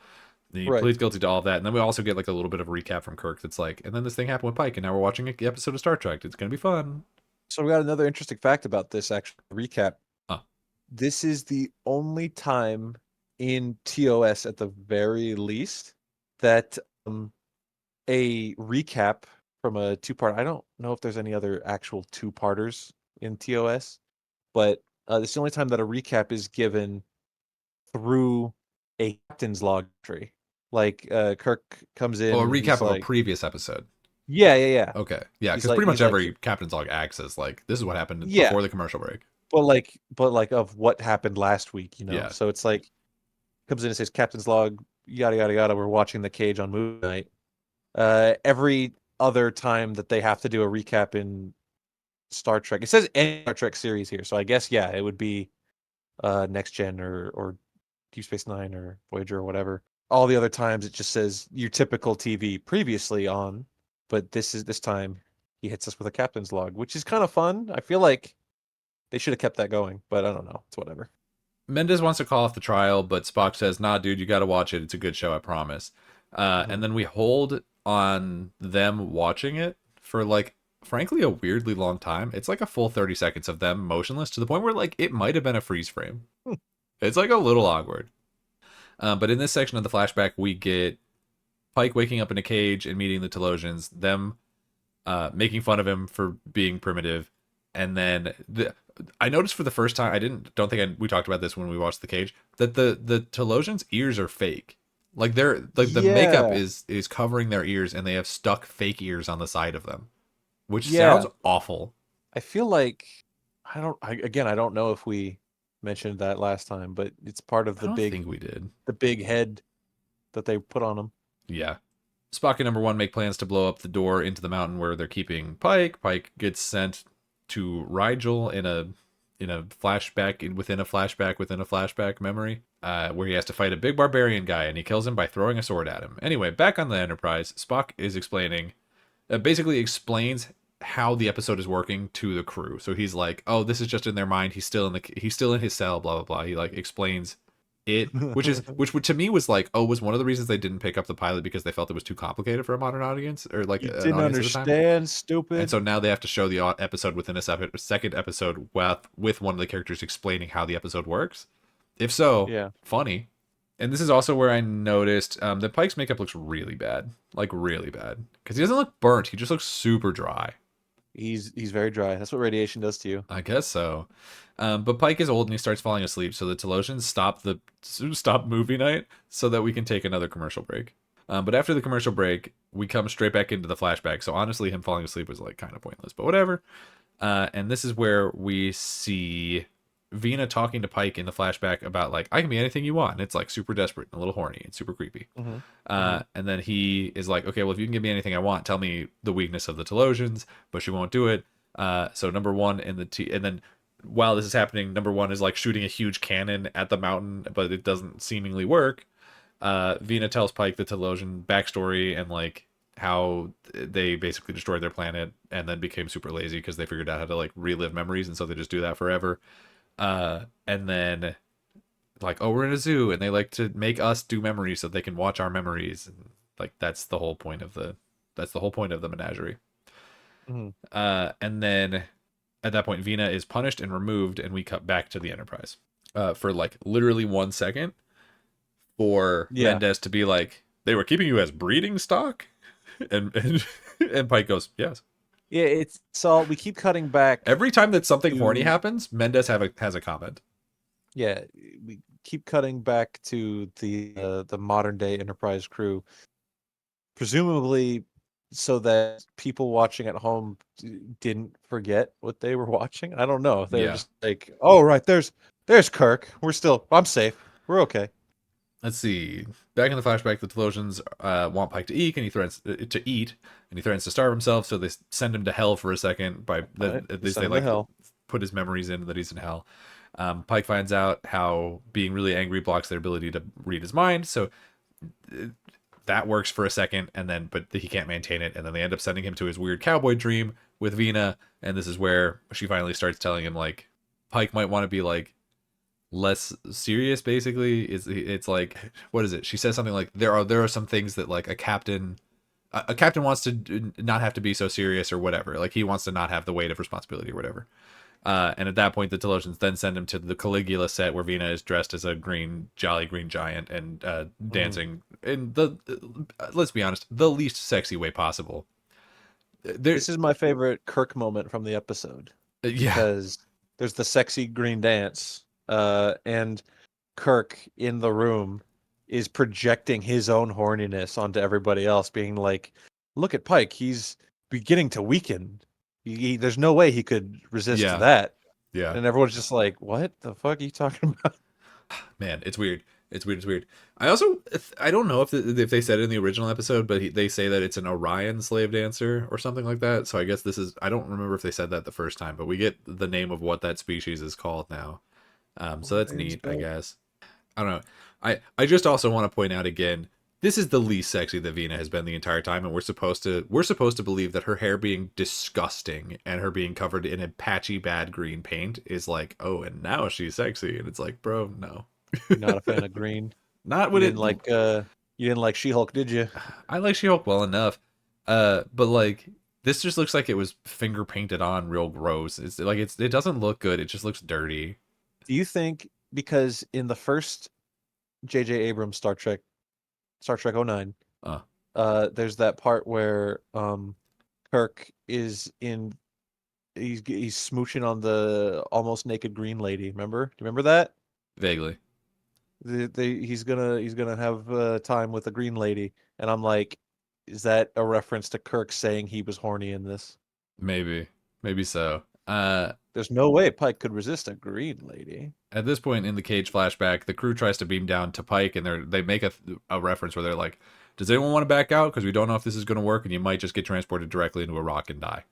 And he Right. pleads guilty to all of that. And then we also get like a little bit of a recap from Kirk that's like, and then this thing happened with Pike, and now we're watching an episode of Star Trek. It's going to be fun. So we got another interesting fact about this actual recap. Huh. This is the only time in TOS, at the very least, that a recap from a two-part. I don't know if there's any other actual two-parters in TOS, but it's the only time that a recap is given through a captain's log entry. Like Kirk comes Oh, in a and recap he's of a like, previous episode. "Yeah, yeah, yeah." Okay. Yeah, He's because like, pretty much he's like, every Captain's Log acts as like, this is what happened "Yeah," before the commercial break. but like of what happened last week, you know. Yeah. So it's like comes in and says, "Captain's log, yada yada yada." We're watching the cage on movie night. Every other time that they have to do a recap in Star Trek, it says any Star Trek series here, so I guess yeah, it would be Next Gen or Deep Space Nine or Voyager or whatever. All the other times it just says your typical TV previously on, but this time he hits us with a captain's log, which is kind of fun. I feel like they should have kept that going, but I don't know. It's whatever. Mendez wants to call off the trial, but Spock says, "Nah, dude, you got to watch it. It's a good show, I promise." And Hmm. then we hold on them watching it for like frankly a weirdly long time. It's like a full 30 seconds of them motionless to the point where like it might have been a freeze frame. It's like a little awkward. But in this section of the flashback, we get Pike waking up in a cage and meeting the Telosians, them making fun of him for being primitive, and then I noticed for the first time, don't think we talked about this when we watched The Cage, that the Telosians' ears are fake. Like they're like the makeup Yeah. is covering their ears, and they have stuck fake ears on the side of them, which Yeah. sounds awful. I feel like I don't know if we mentioned that last time, but it's part of I don't think we did. the big head that they put on him. Yeah. Spock and number one make plans to blow up the door into the mountain where they're keeping Pike. Pike gets sent to Rigel in a flashback within a flashback memory, where he has to fight a big barbarian guy, and he kills him by throwing a sword at him. Anyway, back on the Enterprise, Spock is basically explains how the episode is working to the crew. So he's like, "Oh, this is just in their mind. He's still in his cell." Blah blah blah. He like explains it, which to me was like, oh, was one of the reasons they didn't pick up the pilot because they felt it was too complicated for a modern audience or like You an didn't audience at the time. understand, stupid. And so now they have to show the episode within a second episode with one of the characters explaining how the episode works. If so, Yeah. funny. And this is also where I noticed that Pike's makeup looks really bad, like really bad, because he doesn't look burnt. He just looks super dry. He's very dry. That's what radiation does to you. I guess so. But Pike is old and he starts falling asleep, so the Telosians stop movie night so that we can take another commercial break. But after the commercial break, we come straight back into the flashback. So honestly, him falling asleep was like kind of pointless, but whatever. And this is where we see Vina talking to Pike in the flashback about like, I can be anything you want. And it's like super desperate and a little horny and super creepy. And then he is like, okay, well, if you can give me anything I want, tell me the weakness of the Telosians, but she won't do it. So number one and then while this is happening, number one is like shooting a huge cannon at the mountain, but it doesn't seemingly work. Vina tells Pike the Telosian backstory and like how they basically destroyed their planet and then became super lazy because they figured out how to like relive memories, and so they just do that forever. And then like, oh, we're in a zoo and they like to make us do memories so they can watch our memories, and like that's the whole point of the menagerie. And then at that point, Vina is punished and removed, and we cut back to the Enterprise for like literally 1 second for Mendez to be like, they were keeping you as breeding stock, and and Pike goes, yes. Yeah, it's so we keep cutting back. Every time that something horny happens, Mendez has a comment. Yeah, we keep cutting back to the modern day Enterprise crew, presumably so that people watching at home didn't forget what they were watching. I don't know. They're just like, oh right, there's Kirk. I'm safe. We're okay. Let's see. Back in the flashback, the Telosians want Pike to eat, and he threatens to starve himself. So they send him to hell for a second. At least they like put his memories in that he's in hell. Pike finds out how being really angry blocks their ability to read his mind. So that works for a second, but he can't maintain it, and then they end up sending him to his weird cowboy dream with Vina, and this is where she finally starts telling him like Pike might want to be like less serious. Basically, it's like, what is it? She says something like there are some things that like a captain wants to not have to be so serious or whatever. Like he wants to not have the weight of responsibility or whatever. And at that point, the Telosians then send him to the Caligula set where Vina is dressed as a jolly green giant and dancing in let's be honest, the least sexy way possible. This is my favorite Kirk moment from the episode. Yeah. Because there's the sexy green dance, and Kirk in the room is projecting his own horniness onto everybody else, being like, look at Pike, he's beginning to weaken. There's no way he could resist that. Yeah. And everyone's just like, what the fuck are you talking about? Man, it's weird. It's weird. I don't know if they said it in the original episode, but they say that it's an Orion slave dancer or something like that. So I guess I don't remember if they said that the first time, but we get the name of what that species is called now. So that's neat, I guess. I don't know. I just also want to point out again, this is the least sexy that Vina has been the entire time, and we're supposed to believe that her hair being disgusting and her being covered in a patchy bad green paint is like, oh, and now she's sexy, and it's like, bro, no. You're not a fan of green. Not when it like You didn't like She-Hulk, did you? I like She-Hulk well enough, but like this just looks like it was finger painted on real gross. It's like it doesn't look good. It just looks dirty. Do you think because in the first J.J. Abrams Star Trek '09, Uh, there's that part where Kirk is in he's smooching on the almost naked green lady. Remember? Do you remember that? Vaguely, He's gonna have time with the green lady, and I'm like, is that a reference to Kirk saying he was horny in this? maybe so. There's no way Pike could resist a green lady. At this point in the Cage flashback, the crew tries to beam down to Pike, and they make a reference where they're like, "Does anyone want to back out? Because we don't know if this is going to work, and you might just get transported directly into a rock and die."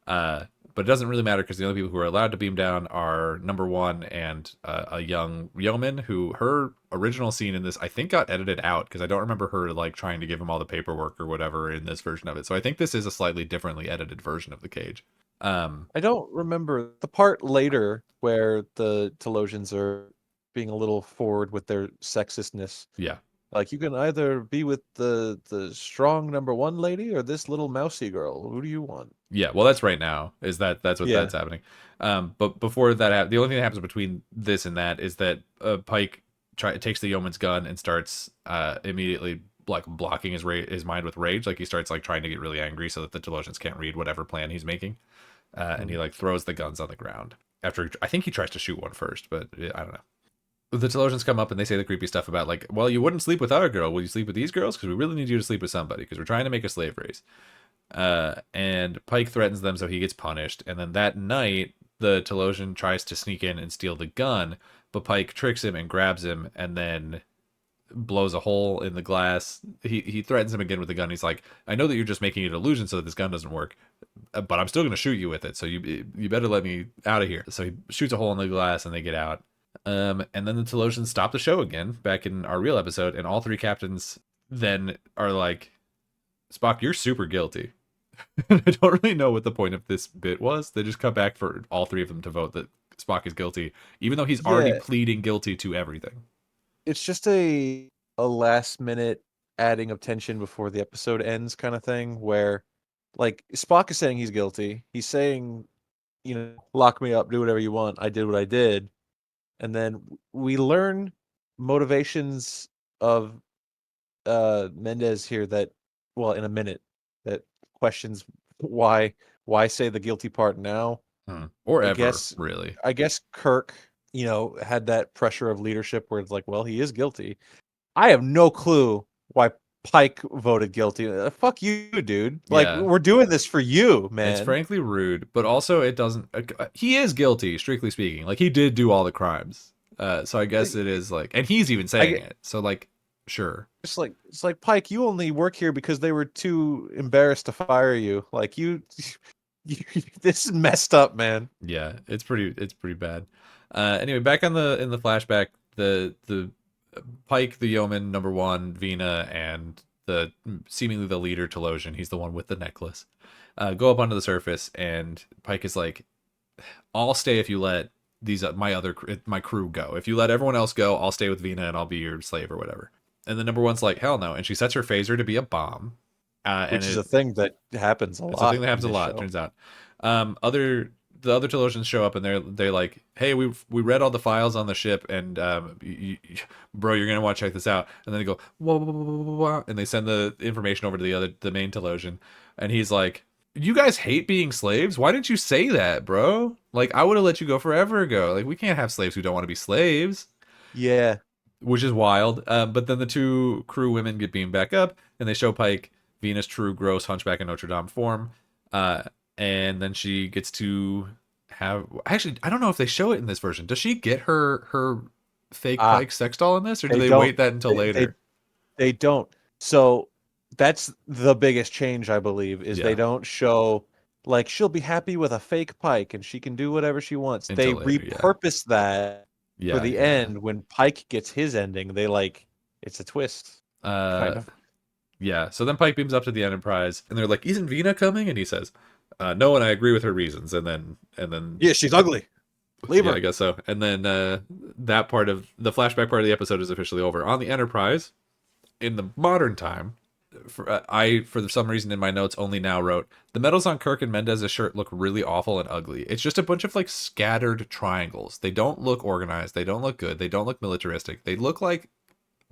But it doesn't really matter because the only people who are allowed to beam down are number one and a young yeoman who her original scene in this I think got edited out because I don't remember her like trying to give him all the paperwork or whatever in this version of it. So I think this is a slightly differently edited version of the Cage. I don't remember the part later where the Telosians are being a little forward with their sexistness. Yeah, Like you can either be with the strong number one lady or this little mousy girl. Who do you want? yeah. Well, that's right now. Is that's what Yeah. that's happening. But before that, the only thing that happens between this and that is that Pike takes the yeoman's gun and starts immediately like blocking his mind with rage. Like he starts like trying to get really angry so that the Telosians can't read whatever plan he's making. And he like throws the guns on the ground after I think he tries to shoot one first, but I don't know. The Telosians come up and they say the creepy stuff about like, well, you wouldn't sleep with our girl. Will you sleep with these girls? Because we really need you to sleep with somebody because we're trying to make a slave race. And Pike threatens them, so he gets punished. And then that night, the Telosian tries to sneak in and steal the gun, but Pike tricks him and grabs him, and then blows a hole in the glass. He threatens him again with the gun. He's like, "I know that you're just making an illusion so that this gun doesn't work, but I'm still gonna shoot you with it. So you better let me out of here." So he shoots a hole in the glass, and they get out. And then the Telosians stop the show again, back in our real episode, and all three captains then are like, "Spock, you're super guilty." I don't really know what the point of this bit was. They just come back for all three of them to vote that Spock is guilty, even though he's already Yeah, pleading guilty to everything. it's just a last minute adding of tension before the episode ends kind of thing where like Spock is saying he's guilty. He's saying, lock me up, do whatever you want. I did what I did. And then we learn motivations of Mendez here that well in a minute that questions why say the guilty part now. Or I ever, guess really. I guess Kirk, had that pressure of leadership where it's like, well, he is guilty. I have no clue why Pike voted guilty. Fuck you, dude. Like Yeah. we're doing this for you, It's man. frankly rude, but also it doesn't. He is guilty, strictly speaking. Like he did do all the crimes. So I guess it is like, and he's even I saying get it. So like, sure. it's like Pike. You only work here because they were too embarrassed to fire you. Like you this is messed up, man. Yeah, it's pretty bad. Anyway, back on in the flashback, the Pike, the yeoman number one, Vina, and the seemingly the leader Telosian, he's the one with the necklace, go up onto the surface, and Pike is like, "I'll stay if you let my crew go. If you let everyone else go, I'll stay with Vina and I'll be your slave or whatever." And the number one's like, "Hell no!" And she sets her phaser to be a bomb. And Which is a thing that happens a it's a thing lot that in happens a this lot. show. Turns out, the other Telosians show up and they're like, "Hey, we read all the files on the ship, and bro, you're gonna want to check this out." And then they go, "Whoa, whoa, whoa, whoa, whoa," and they send the information over to the main Telosian, and he's like, "You guys hate being slaves? Why didn't you say that, bro? Like, I would have let you go forever ago. Like, we can't have slaves who don't want to be slaves." Yeah. Which is wild. But then the two crew women get beamed back up, and they show Pike Venus' true, gross Hunchback of Notre Dame form. Uh, and then she gets to have. Actually, I don't know if they show it in this version. Does she get her fake Ah, Pike sex doll in this, or do they they don't wait that until they, they later? they don't. So that's the biggest change I believe is they Yeah, don't show like she'll be happy with a fake Pike and she can do whatever she wants. They until later. Yeah, repurpose that for yeah, the yeah. end when Pike gets his ending. They like it's a twist, Uh, kind of. yeah. So then Pike beams up to the Enterprise, and they're like, "Isn't Vina coming?" And he says, "No," and I agree with her reasons. And then Yeah, she's ugly. Leave yeah, I her. guess so. And then that part of the flashback part of the episode is officially over. On the Enterprise, in the modern time, for some reason in my notes only now wrote the medals on Kirk and Mendez's shirt look really awful and ugly. It's just a bunch of like scattered triangles. They don't look organized. They don't look good. They don't look militaristic. They look like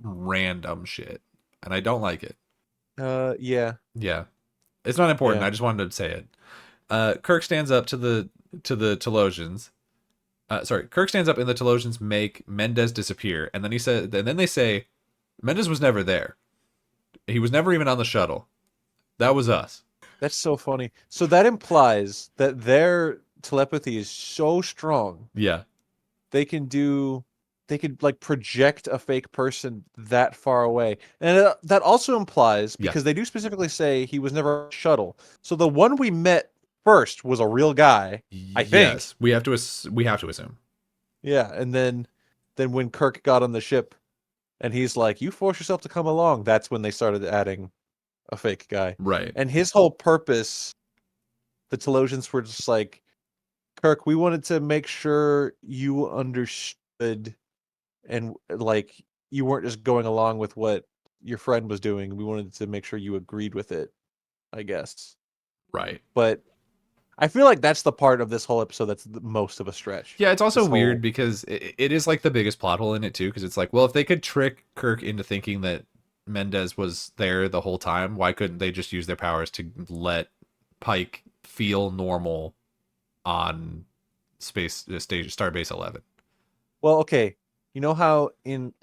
random shit, and I don't like it. Yeah. Yeah, it's not important. Yeah. I just wanted to say it. Kirk stands up to the Telosians. Kirk stands up and the Telosians make Mendez disappear, and then they say Mendez was never there. He was never even on the shuttle. That was us. That's so funny. So that implies that their telepathy is so strong Yeah. they could like project a fake person that far away. And that also implies, Yeah. because they do specifically say he was never on a shuttle. So the one we met first was a real guy, I think. Yes, we have to assume. Yeah, and then when Kirk got on the ship and he's like, "You force yourself to come along," that's when they started adding a fake guy. Right. And his whole purpose, the Telosians were just like, "Kirk, we wanted to make sure you understood and like you weren't just going along with what your friend was doing. We wanted to make sure you agreed with it, I guess." Right. But I feel like that's the part of this whole episode that's the most of a stretch. Yeah, it's also This weird whole because it is like the biggest plot hole in it too, because it's like, well, if they could trick Kirk into thinking that Mendez was there the whole time, why couldn't they just use their powers to let Pike feel normal on Starbase 11? Well, okay. You know how in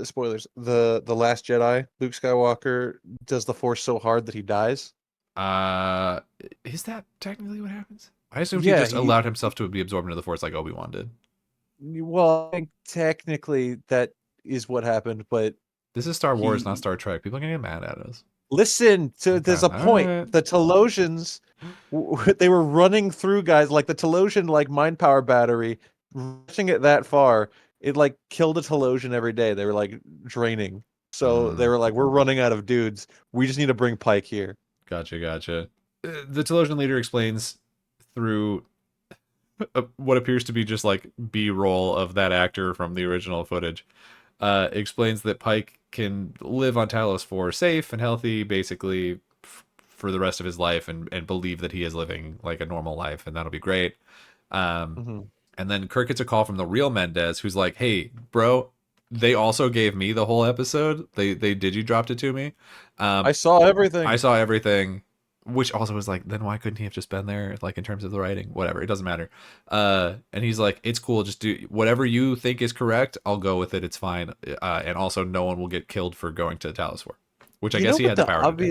spoilers, the Last Jedi, Luke Skywalker does the Force so hard that he dies? Uh, is that technically what happens? I assumed he Yeah, just allowed himself to be absorbed into the Force like Obi-Wan did. well, I think technically that is what happened, but This is Star Wars, not he Star Trek. People are gonna get mad at us. listen to Okay, there's a all point. right. The Telosians they were running through guys like the Telosian like mind power battery, rushing it that far. It like killed a Telosian every day. They were like draining. So they Mm, were like, "We're running out of dudes. We just need to bring Pike here." gotcha. The Telosian leader explains through what appears to be just like B-roll of that actor from the original footage. Explains that Pike can live on Talos 4 safe and healthy, basically for the rest of his life, and believe that he is living like a normal life, and that'll be great. Um, Hmm. and then Kirk gets a call from the real Mendez, who's like, "Hey, bro, they also gave me the whole episode. They did you dropped it to me. I Um, saw I everything. saw everything." Which also was like, then why couldn't he have just been there? Like in terms of the writing, whatever, it doesn't matter. And he's like, it's cool, just do whatever you think is correct. I'll go with it. It's fine. And also, no one will get killed for going to Talos 4, which I You guess know he what had the power to do.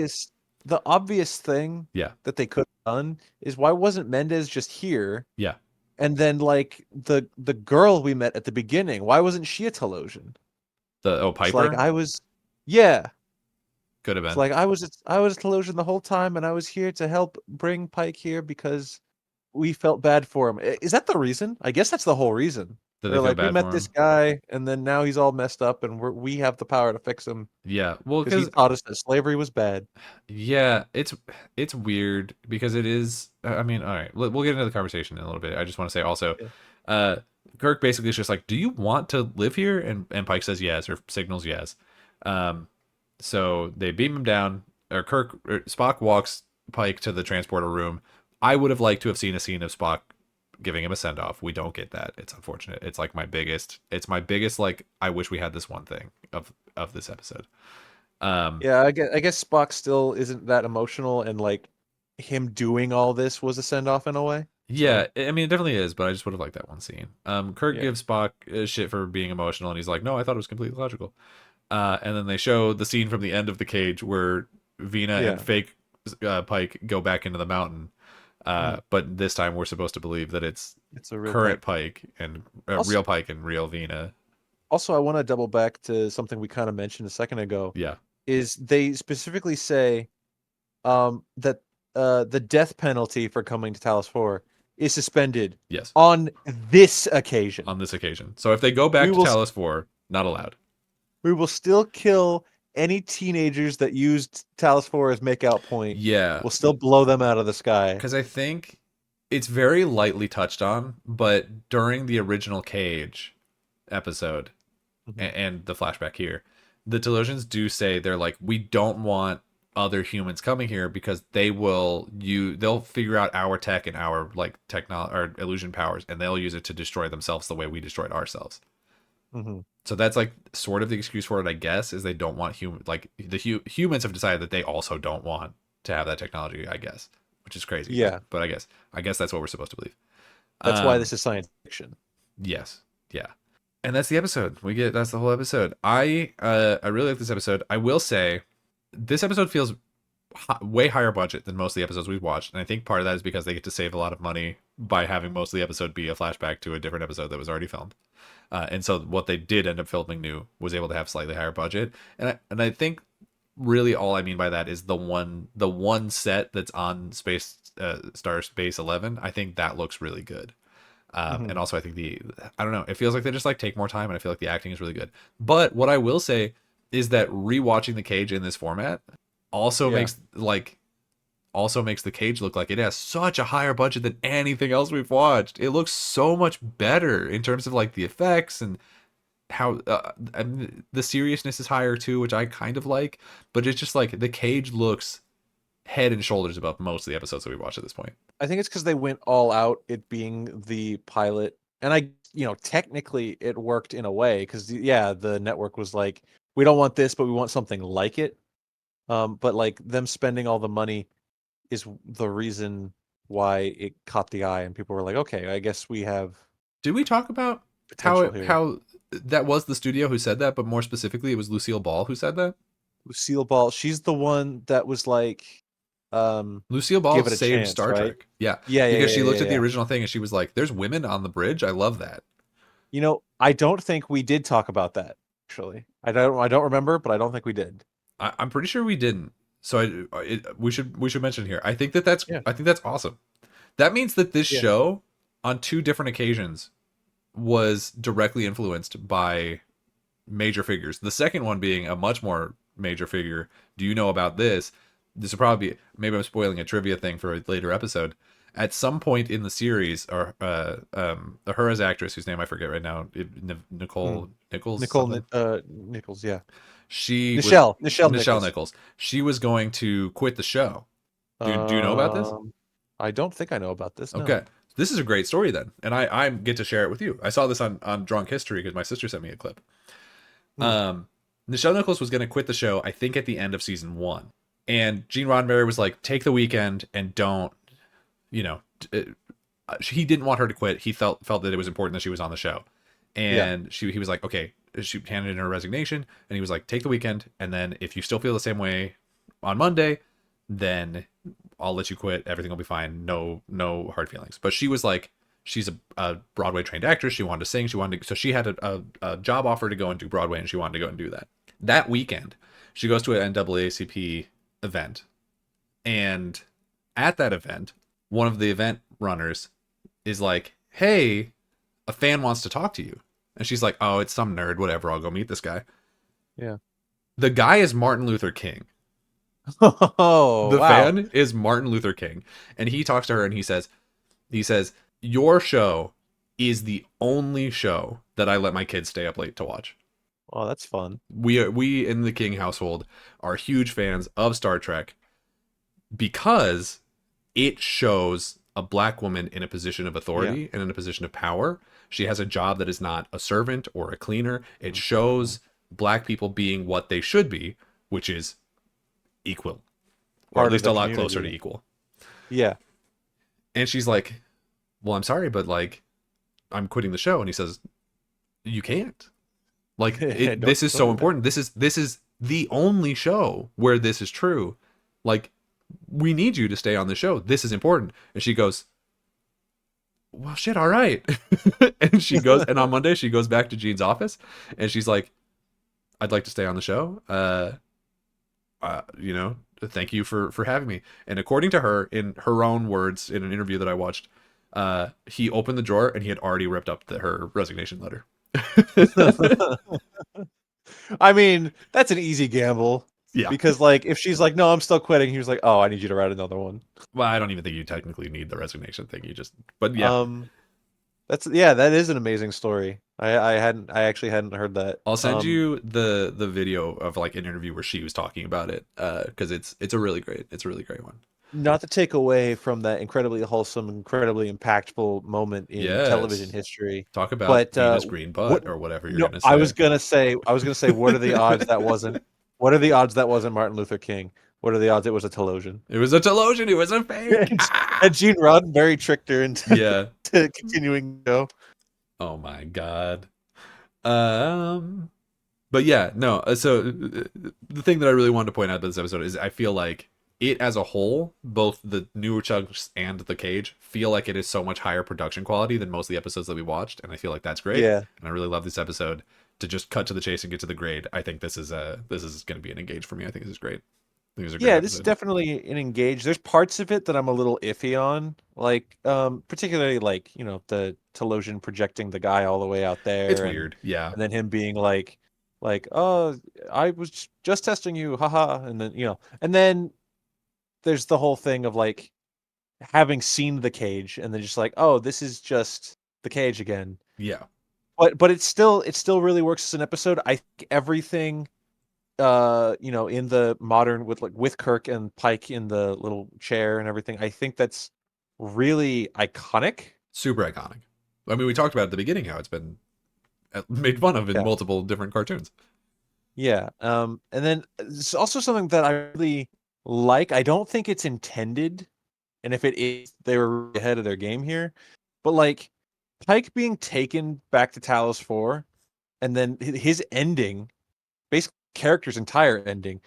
the obvious thing Yeah, that they could have done is, why wasn't Mendez just here? yeah. And then like the girl we met at the beginning, why wasn't she a Telosian? It's like Piper I was, yeah. could have It's been. like I was a Telosian the whole time, and I was here to help bring Pike here because we felt bad for him. Is that the reason? I guess that's the whole reason. Did they They're feel like, we bad met for this him? guy, and then now he's all messed up, and we have the power to fix him Yeah. Well, because he because taught us that slavery was bad. yeah, it's weird because it is. I mean, all right, we'll get into the conversation in a little bit. I just want to say also, Yeah. uh, Kirk basically is just like, "Do you want to live here?" And Pike says yes, or signals yes. Um, so they beam him down, or Spock walks Pike to the transporter room. I would have liked to have seen a scene of Spock giving him a send off. We don't get that. It's unfortunate. It's like my biggest. It's my biggest. Like, I wish we had this one thing of this episode. Yeah, I guess Spock still isn't that emotional, and like him doing all this was a send off in a way. Yeah, So I mean, it definitely is, but I just would have liked that one scene. Kirk yeah, gives Spock shit for being emotional, and he's like, "No, I thought it was completely logical." And then they show the scene from the end of the cage where Vina and yeah. fake Pike go back into the mountain. Mhm. But this time we're supposed to believe that it's It's a real current Pike. Pike and Also, real Pike and real Vina. I want to double back to something we kind of mentioned a second ago. Yeah. Is they specifically say that the death penalty for coming to Talos 4 is suspended Yes. on this occasion. On this occasion. So if they go We back to will Talos 4, not allowed. we will still kill any teenagers that used Talos 4 as makeout point. Yeah. We'll still blow them out of the sky. Because I think it's very lightly touched on, but during the original Cage episode Mhm. and the flashback here, The Telosians do say they're like, we don't want other humans coming here because they'll figure out our tech and our like technology or illusion powers, and they'll use it to destroy themselves the way we destroyed ourselves. Mm-hmm. So that's like sort of the excuse for it, I guess, is they don't want humans have decided that they also don't want to have that technology, I guess, which is crazy. Yeah, but I guess that's what we're supposed to believe. that's why this is science fiction. Yes, yeah, and that's the episode. That's the whole episode. I really like this episode. I will say, this episode feels way higher budget than most of the episodes we've watched, and I think part of that is because they get to save a lot of money by having most of the episode be a flashback to a different episode that was already filmed. And so what they did end up filming new was able to have slightly higher budget, and I think really all I mean by that is the one set that's on Star Space 11. I think that looks really good. And also I think I don't know, it feels like they just like take more time, and I feel like the acting is really good. But what I will say is that rewatching The Cage in this format also makes the Cage look like it has such a higher budget than anything else we've watched. It looks so much better in terms of like the effects and how the seriousness is higher too, which I kind of like. But it's just like the Cage looks head and shoulders above most of the episodes that we watched at this point. I think it's because they went all out, it being the pilot, and technically it worked in a way because the network was like, we don't want this, but we want something like it. But like them spending all the money is the reason why it caught the eye, and people were like, okay, I guess we have. Did we talk about how that was the studio who said that, but more specifically, it was Lucille Ball who said that? Lucille Ball, she's the one that was like, Lucille Ball saved chance, Star right? Trek. Yeah. Yeah, Because she looked at the original thing and she was like, there's women on the bridge. I love that. I don't think we did talk about that, actually. I don't remember, but I don't think we did. I'm pretty sure we didn't. So we should mention here. I think that's awesome. That means that this show on two different occasions was directly influenced by major figures. The second one being a much more major figure. Do you know about this? This will probably be, maybe I'm spoiling a trivia thing for a later episode. At some point in the series, or her as actress, whose name I forget right now, Nichols. Nichols, yeah. Nichelle Nichols. Nichols. She was going to quit the show. Do you know about this? I don't think I know about this. No. Okay. This is a great story then, and I get to share it with you. I saw this on Drunk History because my sister sent me a clip. Nichelle Nichols was going to quit the show, I think, at the end of season 1. And Gene Roddenberry was like, take the weekend and don't, he didn't want her to quit. He felt that it was important that she was on the show. And he was like, okay, she handed in her resignation, and he was like, take the weekend, and then if you still feel the same way on Monday, then I'll let you quit. Everything will be fine. No hard feelings. But she was like, she's a Broadway trained actress. She wanted to sing. So she had a job offer to go and do Broadway, and she wanted to go and do that. That weekend, she goes to an NAACP event, and at that event, one of the event runners is like, hey, a fan wants to talk to you. And she's like, oh, it's some nerd, whatever, I'll go meet this guy. Yeah. The guy is Martin Luther King. Oh, the fan is Martin Luther King. And he talks to her and he says, your show is the only show that I let my kids stay up late to watch. Oh, that's fun. We in the King household are huge fans of Star Trek because it shows a black woman in a position of authority and in a position of power. She has a job that is not a servant or a cleaner. It shows black people being what they should be, which is equal, or at least a lot closer to equal. Yeah. And she's like, well, I'm sorry, but like, I'm quitting the show. And he says, you can't. Like, this is so important. This is the only show where this is true. Like, we need you to stay on the show. This is important. And she goes, well, shit, all right. And she goes, and on Monday she goes back to Gene's office, and she's like, I'd like to stay on the show. Thank you for having me. And according to her, in her own words, in an interview that I watched, he opened the drawer and he had already ripped up her resignation letter. I mean, that's an easy gamble. Yeah. Because like if she's like, no, I'm still quitting, he was like, oh, I need you to write another one. Well, I don't even think you technically need the resignation thing. But yeah. That is an amazing story. I actually hadn't heard that. I'll send you the video of like an interview where she was talking about it, because it's a really great one. Not to take away from that incredibly wholesome, incredibly impactful moment in television Yes. history, Talk about but Venus green what? butt or whatever you're No, gonna I say. was gonna say, what are the odds that wasn't? What are the odds that wasn't Martin Luther King? What are the odds it was a Telosian? It was a Telosian. It was a fake. And Gene Roddenberry tricked her into Yeah. to continuing to go. Oh my god. Um. But yeah, no. The thing that I really wanted to point out about this episode is I feel like it as a whole, both the newer chunks and the cage, feel like it is so much higher production quality than most of the episodes that we watched, and I feel like that's great. Yeah, And I really love this episode. To just cut to the chase and get to the grade, I think this is going to be an engage for me. I think this is great. I think this is a great yeah, this is episode. definitely an engage. There's parts of it that I'm a little iffy on, like particularly like the Telosian projecting the guy all the way out It's there, weird, yeah. and then him being like oh, I was just testing you, haha, and then and then there's the whole thing of like having seen the cage and then just like, oh, this is just the cage again. Yeah. But it still really works as an episode. I think everything in the modern with Kirk and Pike in the little chair and everything, I think that's really iconic. Super iconic. I mean, we talked about at the beginning how it's been made fun of in Yeah. multiple different cartoons. Yeah. And then it's also something that I really like. I don't think it's intended, and if it is, they were really ahead of their game here. But like Pike being taken back to Talos 4, and then his ending, basically character's entire ending,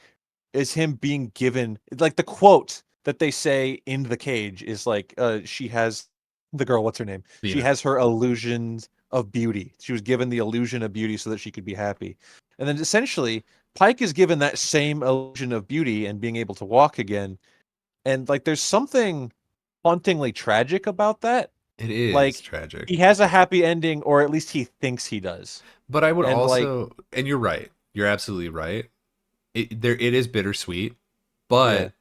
is him being given like the quote that they say in the cage is like she has the girl, what's her name? She Vina. has her illusions of beauty. She was given the illusion of beauty so that she could be happy. And then essentially Pike is given that same illusion of beauty and being able to walk again. And like there's something hauntingly tragic about that. It is Like tragic. he has a happy ending, or at least he thinks he does. But I would And like also, and you're right. You're absolutely right. It is bittersweet, yeah, but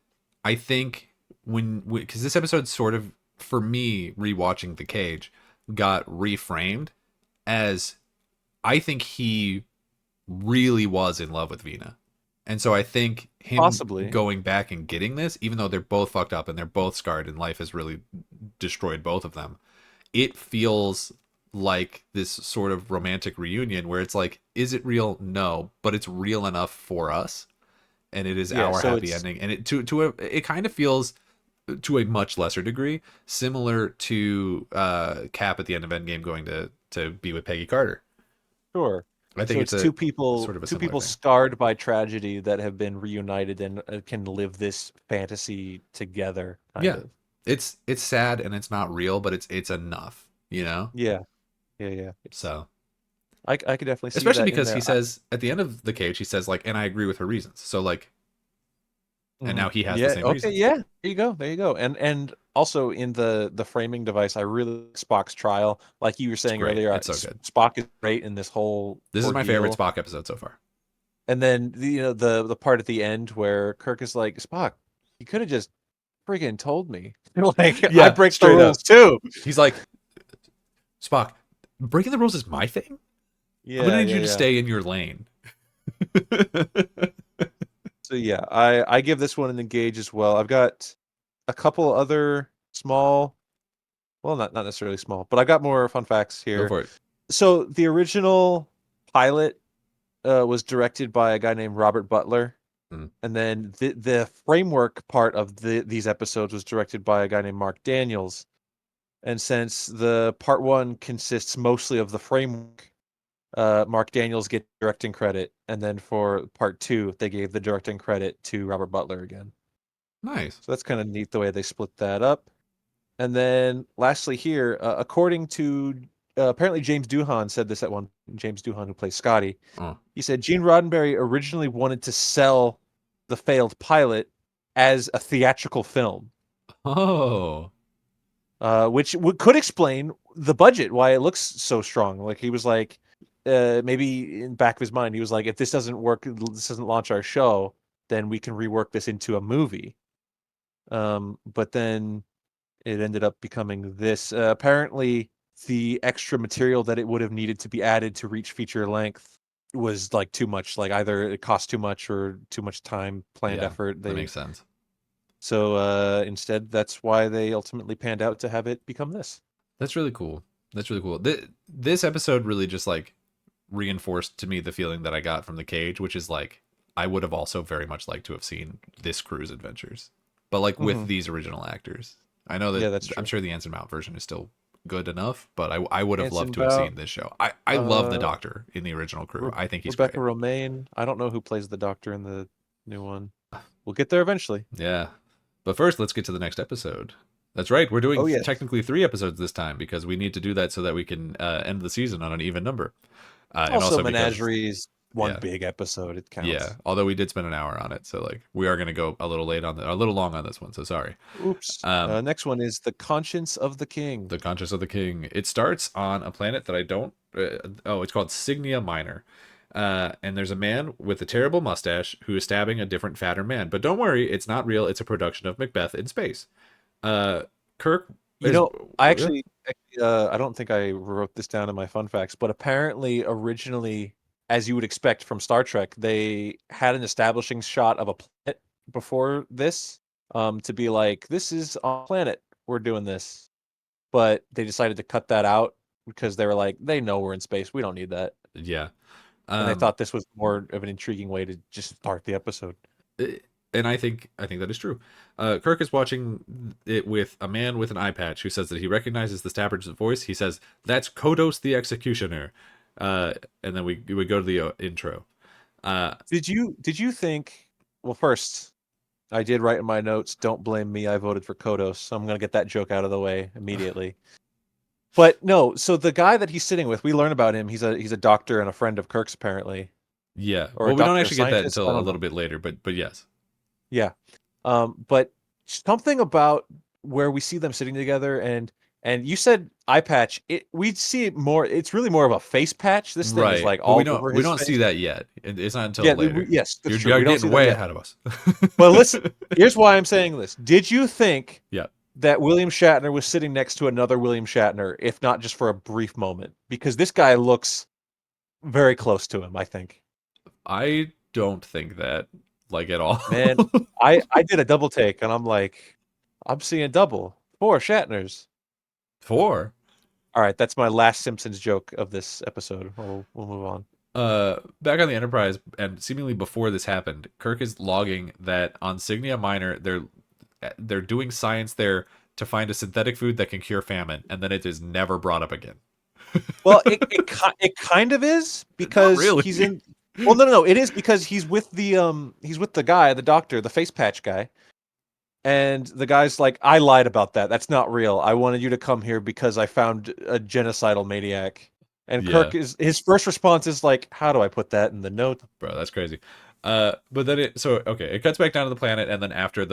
I think because this episode sort of, for me, rewatching The Cage got reframed as, I think he really was in love with Vina. And so I think him possibly. going back and getting this, even though they're both fucked up and they're both scarred and life has really destroyed both of them, it feels like this sort of romantic reunion where it's like, is it real? No, but it's real enough for us, and it is Yeah, our so happy it's ending. And it kind of feels, to a much lesser degree, similar to Cap at the end of Endgame going to be with Peggy Carter. sure. I So think it's it's a sort of a two similar people thing. scarred by tragedy that have been reunited and can live this fantasy together, kind Yeah, of. it's sad and it's not real, but it's enough, you know. Yeah, yeah, yeah. So I could definitely see especially that in because he there. says at the end of The Cage, he says like, and I agree with her reasons. So like, and now he has the Yeah. same Okay. reasons. Yeah. There you go. There you go. And also in the framing device, I really like Spock's trial. Like you were It's saying great. earlier, It's so good. Spock is great in this whole This is my favorite ordeal. Spock episode so far. And then the part at the end where Kirk is like, Spock, you could have just friggin' told me. Like I Yeah, break the straight rules up. too. He's like, Spock, breaking the rules is my thing. I'm gonna Yeah, need yeah, you to yeah. stay in your lane. So yeah, I give this one an engage as well. I've got a couple other small, well, not necessarily small, but I got more fun facts Go here. for it. So the original pilot was directed by a guy named Robert Butler, Mm. and then the framework part of these episodes was directed by a guy named Mark Daniels. And since the part one consists mostly of the framework, Mark Daniels get directing credit, and then for part two, they gave the directing credit to Robert Butler again. Nice. So that's kind of neat the way they split that up. And then lastly, here, according to apparently James Doohan said this at one. James Doohan, who plays Scotty, Oh. he said Gene Roddenberry originally wanted to sell the failed pilot as a theatrical film, Oh. which could explain the budget, why it looks so strong. Like he was like, maybe in the back of his mind, he was like, if this doesn't work, this doesn't launch our show, then we can rework this into a movie. But then it ended up becoming this. Apparently, the extra material that it would have needed to be added to reach feature length was like too much. Like either it cost too much or too much time, planned effort. That makes sense. So instead, that's why they ultimately panned out to have it become this. That's really cool. That's really cool. This episode really just like reinforced to me the feeling that I got from The Cage, which is like I would have also very much liked to have seen this crew's adventures, but like with these original actors. I know that that's true. I'm sure the Anson Mount version is still good enough, but I would have Anson loved to have Mount, seen this show. I love the Doctor in the original crew. I think he's Rebecca great. Romaine. I don't know who plays the Doctor in the new one. We'll get there eventually. Yeah. But first, let's get to the next episode. That's right. We're doing technically 3 episodes this time because we need to do that so that we can end the season on an even number. And also Menagerie's one big episode. It counts. Yeah. Although we did spend an hour on it, so like we are going to go a little a little long on this one. So sorry. Oops. Next one is The Conscience of the King. The Conscience of the King. It starts on a planet that I don't. It's called Signia Minor. And there's a man with a terrible mustache who is stabbing a different fatter man. But don't worry, it's not real. It's a production of Macbeth in space. Kirk. I don't think I wrote this down in my fun facts, but apparently originally, as you would expect from Star Trek, they had an establishing shot of a planet before this, to be like, this is on a planet, we're doing this. But they decided to cut that out because they were like, they know we're in space, we don't need that. Yeah. And they thought this was more of an intriguing way to just start the episode. And I think that is true. Kirk is watching it with a man with an eye patch who says that he recognizes the stabber's voice. He says, "That's Kodos the Executioner." And then we go to the intro. Did you think? Well, first, I did write in my notes, "Don't blame me. I voted for Kodos." So I'm gonna get that joke out of the way immediately. But no, so the guy that he's sitting with, we learn about him. He's a doctor and a friend of Kirk's, apparently. Yeah. Well, we don't actually get that until a little bit later, but yes. Yeah. But something about where we see them sitting together and you said eye patch. We'd see it more. It's really more of a face patch. This thing is like all over his we don't face. see that yet. It's not until later. Yes, that's you're getting way ahead of us. But listen, here's why I'm saying this. Did you think yeah. that William Shatner was sitting next to another William Shatner, if not just for a brief moment? Because this guy looks very close to him, I think. I don't think that, like, at all. Man, I did a double take, and I'm like, I'm seeing double. 4 Shatners. 4? All right, that's my last Simpsons joke of this episode. We'll move on. Back on the Enterprise, and seemingly before this happened, Kirk is logging that on Signia Minor, they're doing science there to find a synthetic food that can cure famine, and then it is never brought up again. Well, it kind of is because really. He's in. Well, no. It is because he's with the guy, the doctor, the face patch guy, and the guy's like, "I lied about that. That's not real. I wanted you to come here because I found a genocidal maniac." And Kirk his first response is like, "How do I put that in the note?" Bro, that's crazy. But then it cuts back down to the planet, and then after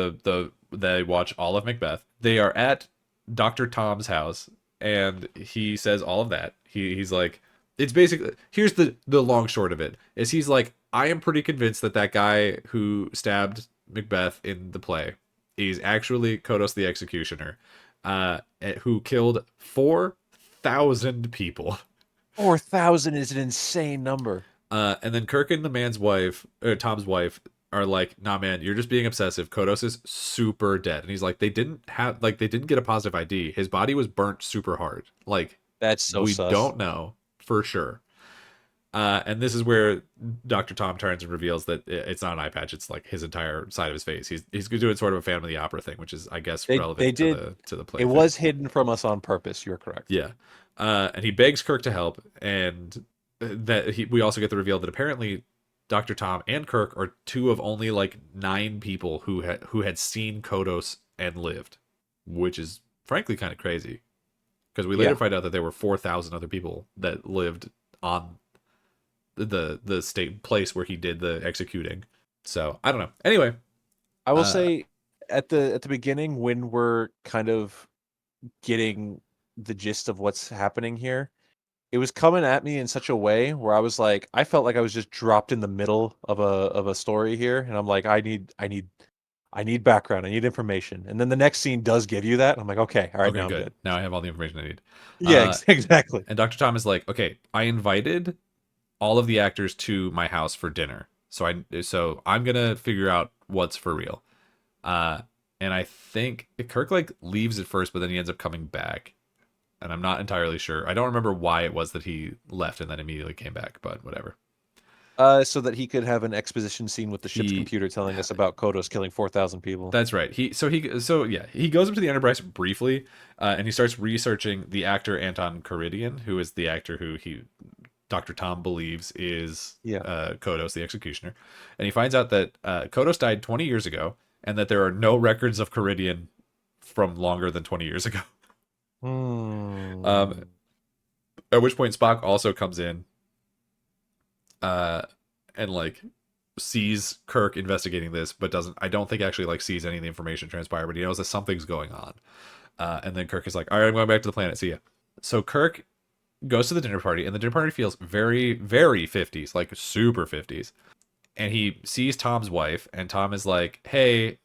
they watch all of Macbeth, they are at Dr. Tom's house, and he says all of that. He's like, it's basically, here's the long short of it, is he's like, I am pretty convinced that guy who stabbed Macbeth in the play is actually Kodos the Executioner, who killed 4,000 people. 4,000 is an insane number. And then Kirk and the man's wife, or Tom's wife, are like, nah, man, you're just being obsessive. Kodos is super dead. And he's like, they didn't get a positive ID. His body was burnt super hard. Like, that's so we sus. don't know for sure. And this is where Dr. Tom turns and reveals that it's not an eye patch. It's like his entire side of his face. He's doing sort of a family opera thing, which is, I guess, relevant to the play. It was hidden from us on purpose. You're correct. Yeah. And he begs Kirk to help, and we also get the reveal that apparently Dr. Tom and Kirk are 2 of only like 9 people who had seen Kodos and lived, which is frankly kind of crazy, because we later find out that there were 4,000 other people that lived on the state place where he did the executing. So I don't know. Anyway, I will say at the beginning, when we're kind of getting the gist of what's happening here, it was coming at me in such a way where I was like, I felt like I was just dropped in the middle of a story here, and I'm like, I need I need background. I need information. And then the next scene does give you that. I'm like, okay, all right, Okay, now I'm good. good. Now I have all the information I need. Yeah, exactly. And Dr. Tom is like, okay, I invited all of the actors to my house for dinner. So I'm gonna figure out what's for real. Uh, and I think Kirk like leaves at first, but then he ends up coming back. And I'm not entirely sure. I don't remember why it was that he left and then immediately came back, but whatever. So that he could have an exposition scene with the ship's He computer telling us about Kodos killing 4,000 people. That's right. He goes up to the Enterprise briefly, and he starts researching the actor Anton Caridian, who is the actor who Dr. Tom believes is Yeah. Kodos, the executioner, and he finds out that Kodos died 20 years ago, and that there are no records of Caridian from longer than 20 years ago. Hmm. At which point Spock also comes in, and like sees Kirk investigating this, but doesn't. I don't think actually like sees any of the information transpire, but he knows that something's going on. And then Kirk is like, "All right, I'm going back to the planet. See ya." So Kirk goes to the dinner party, and the dinner party feels very, very 50s, like super 50s. And he sees Tom's wife, and Tom is like, "Hey,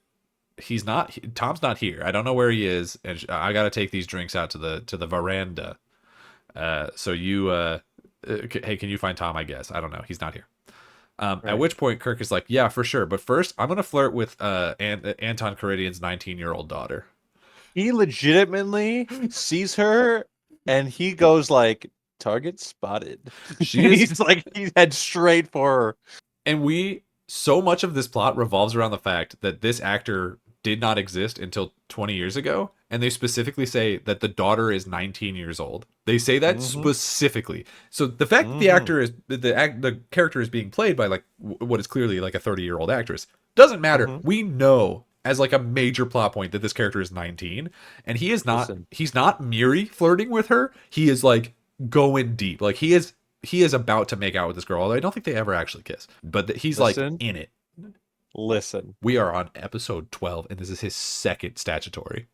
Tom's not here. I don't know where he is, and I got to take these drinks out to the veranda. So you, hey, can you find Tom? I guess I don't know. He's not here." Right. At which point Kirk is like, "Yeah, for sure. But first, I'm gonna flirt with Anton Caridian's 19-year-old daughter." He legitimately sees her and he goes like, target spotted. She is, He's like, he head straight for her. and so much of this plot revolves around the fact that this actor did not exist until 20 years ago, and they specifically say that the daughter is 19 years old. They say that specifically. So the fact that the character is being played by like what is clearly like a 30-year-old actress doesn't matter. We know as like a major plot point that this character is 19, and he is not. Listen. He's not merely flirting with her. He is like going deep. Like he is about to make out with this girl. Although I don't think they ever actually kiss, but he's like in it. Listen. We are on episode 12, and this is his second statutory.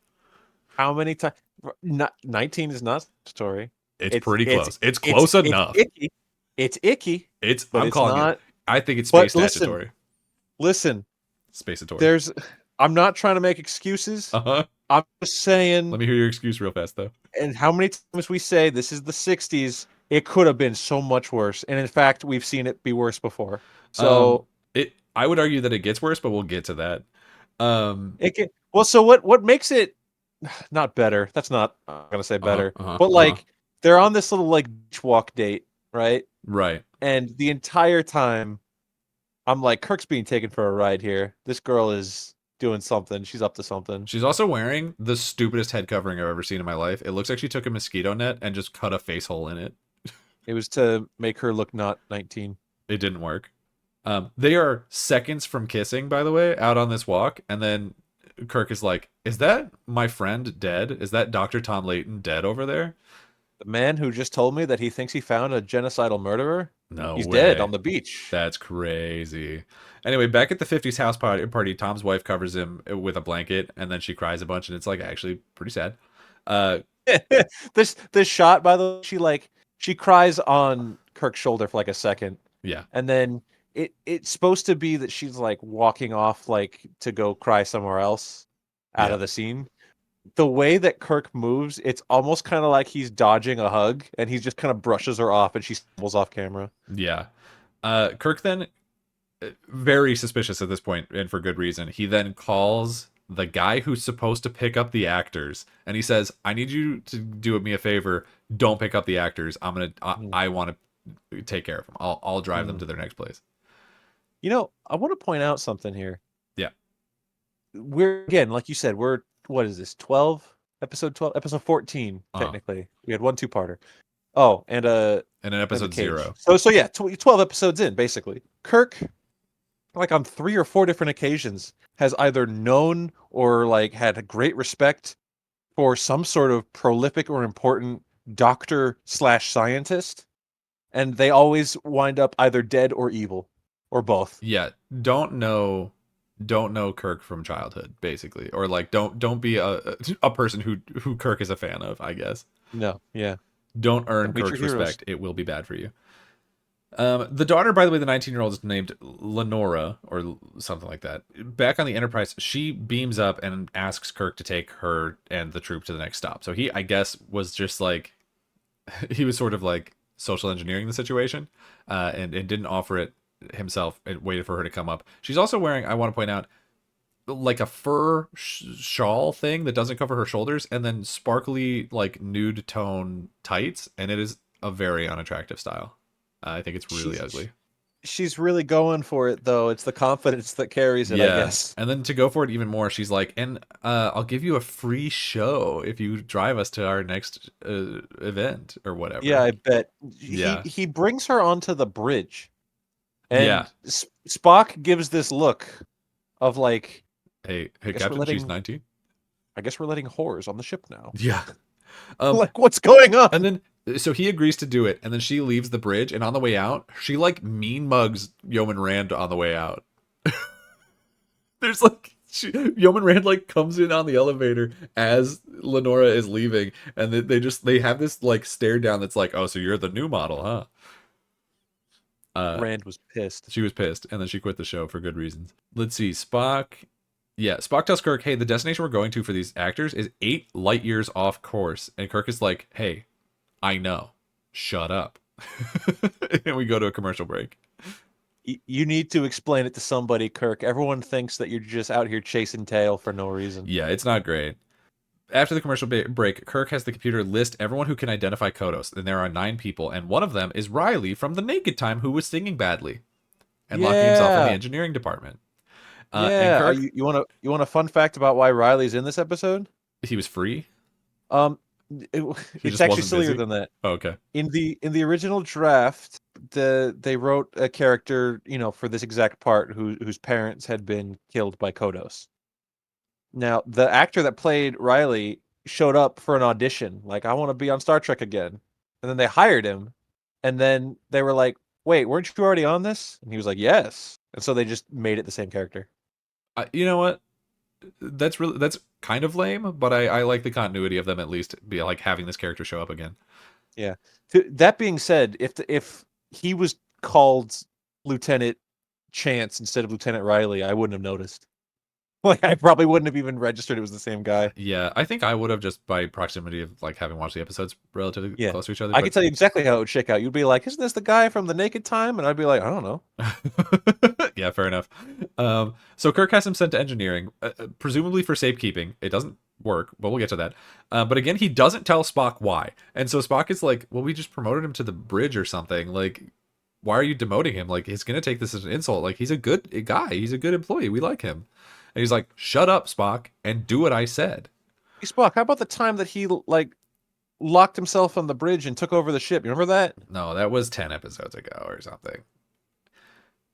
How many times? 19 is not statutory. It's pretty close. It's close enough. It's icky. I'm it's calling not, it. I think it's space listen, statutory. Listen. Spacetory. I'm not trying to make excuses. I'm just saying. Let me hear your excuse real fast, though. And how many times we say this is the 60s, it could have been so much worse. And in fact, we've seen it be worse before. So I would argue that it gets worse, but we'll get to that. So what makes it not better? That's not I'm gonna say better. But like they're on this little like beach walk date, right? Right. And the entire time I'm like, Kirk's being taken for a ride here. This girl is doing something. She's up to something. She's also wearing the stupidest head covering I've ever seen in my life. It looks like she took a mosquito net and just cut a face hole in it. It was to make her look not 19. It didn't work. They are seconds from kissing, by the way, out on this walk, and then Kirk is like, "Is that my friend dead? Is that Dr. Tom Layton dead over there?" The man who just told me that he thinks he found a genocidal murderer? No, he's way. Dead on the beach. That's crazy. Anyway, back at the 50s house party, Tom's wife covers him with a blanket, and then she cries a bunch, and it's like actually pretty sad. This shot, by the way, she cries on Kirk's shoulder for like a second. Yeah. And then it's supposed to be that she's like walking off like to go cry somewhere else out of the scene. The way that Kirk moves, it's almost kind of like he's dodging a hug, and he just kind of brushes her off, and she stumbles off camera. Yeah. Kirk then, very suspicious at this point, and for good reason, he then calls the guy who's supposed to pick up the actors, and he says, "I need you to do me a favor. Don't pick up the actors. I want to take care of them. I'll drive them to their next place." You know, I want to point out something here. Yeah. We're, again, like you said, what is this, 12? Episode 12? Episode 14, technically. We had 1 2-parter. Oh, and an episode 0. So yeah, 12 episodes in, basically. Kirk, like on 3 or 4 different occasions, has either known or like had a great respect for some sort of prolific or important doctor/scientist, and they always wind up either dead or evil, or both. Yeah, don't know Kirk from childhood, basically, or like don't be a person who Kirk is a fan of, I guess. No, yeah. Don't earn Kirk's respect. It will be bad for you. The daughter, by the way, the 19-year-old is named Lenora or something like that. Back on the Enterprise, she beams up and asks Kirk to take her and the troop to the next stop. So he, I guess, was just like he was sort of like social engineering the situation, and didn't offer it himself and waited for her to come up. She's also wearing, I want to point out, like a fur shawl thing that doesn't cover her shoulders, and then sparkly like nude tone tights, and it is a very unattractive style. I think it's really ugly. She's really going for it, though. It's the confidence that carries it, I guess. And then to go for it even more, she's like, and I'll give you a free show if you drive us to our next event or whatever. Yeah, I bet. Yeah. He brings her onto the bridge, Yeah. and Spock gives this look of like, hey, Captain, she's 19. I guess we're letting whores on the ship now. Yeah. Like, what's going on? And then so he agrees to do it, and then she leaves the bridge, and on the way out, she like mean mugs Yeoman Rand on the way out. There's like Yeoman Rand like comes in on the elevator as Lenora is leaving, and they have this like stare down that's like, oh, so you're the new model, huh? Rand was pissed. She was pissed, and then she quit the show for good reasons. Let's see, Spock. Yeah, Spock tells Kirk, hey, the destination we're going to for these actors is 8 light years off course. And Kirk is like, hey, I know. Shut up. And we go to a commercial break. You need to explain it to somebody, Kirk. Everyone thinks that you're just out here chasing tail for no reason. Yeah, it's not great. After the commercial break, Kirk has the computer list everyone who can identify Kodos. And there are 9 people, and one of them is Riley from The Naked Time, who was singing badly and locking himself in the engineering department. Yeah. Kirk, you want a fun fact about why Riley's in this episode? He was free. It's actually sillier than that. Oh, okay. In the original draft, they wrote a character, for this exact part whose parents had been killed by Kodos. Now, the actor that played Riley showed up for an audition, like, I want to be on Star Trek again. And then they hired him, and then they were like, wait, weren't you already on this? And he was like, yes. And so they just made it the same character. You know what? That's kind of lame, but I like the continuity of them at least be like having this character show up again. Yeah. That being said, if he was called Lieutenant Chance instead of Lieutenant Riley, I wouldn't have noticed. Like, I probably wouldn't have even registered it was the same guy. Yeah, I think I would have, just by proximity of like having watched the episodes relatively close to each other. I can tell you exactly how it would shake out. You'd be like, isn't this the guy from The Naked Time? And I'd be like, I don't know. Yeah, fair enough. So Kirk has him sent to engineering, presumably for safekeeping. It doesn't work, but we'll get to that. But again, he doesn't tell Spock why. And so Spock is like, well, we just promoted him to the bridge or something. Like, why are you demoting him? Like, he's going to take this as an insult. Like, he's a good guy. He's a good employee. We like him. And he's like, shut up, Spock, and do what I said. Hey, Spock, how about the time that he, like, locked himself on the bridge and took over the ship? You remember that? No, that was 10 episodes ago or something.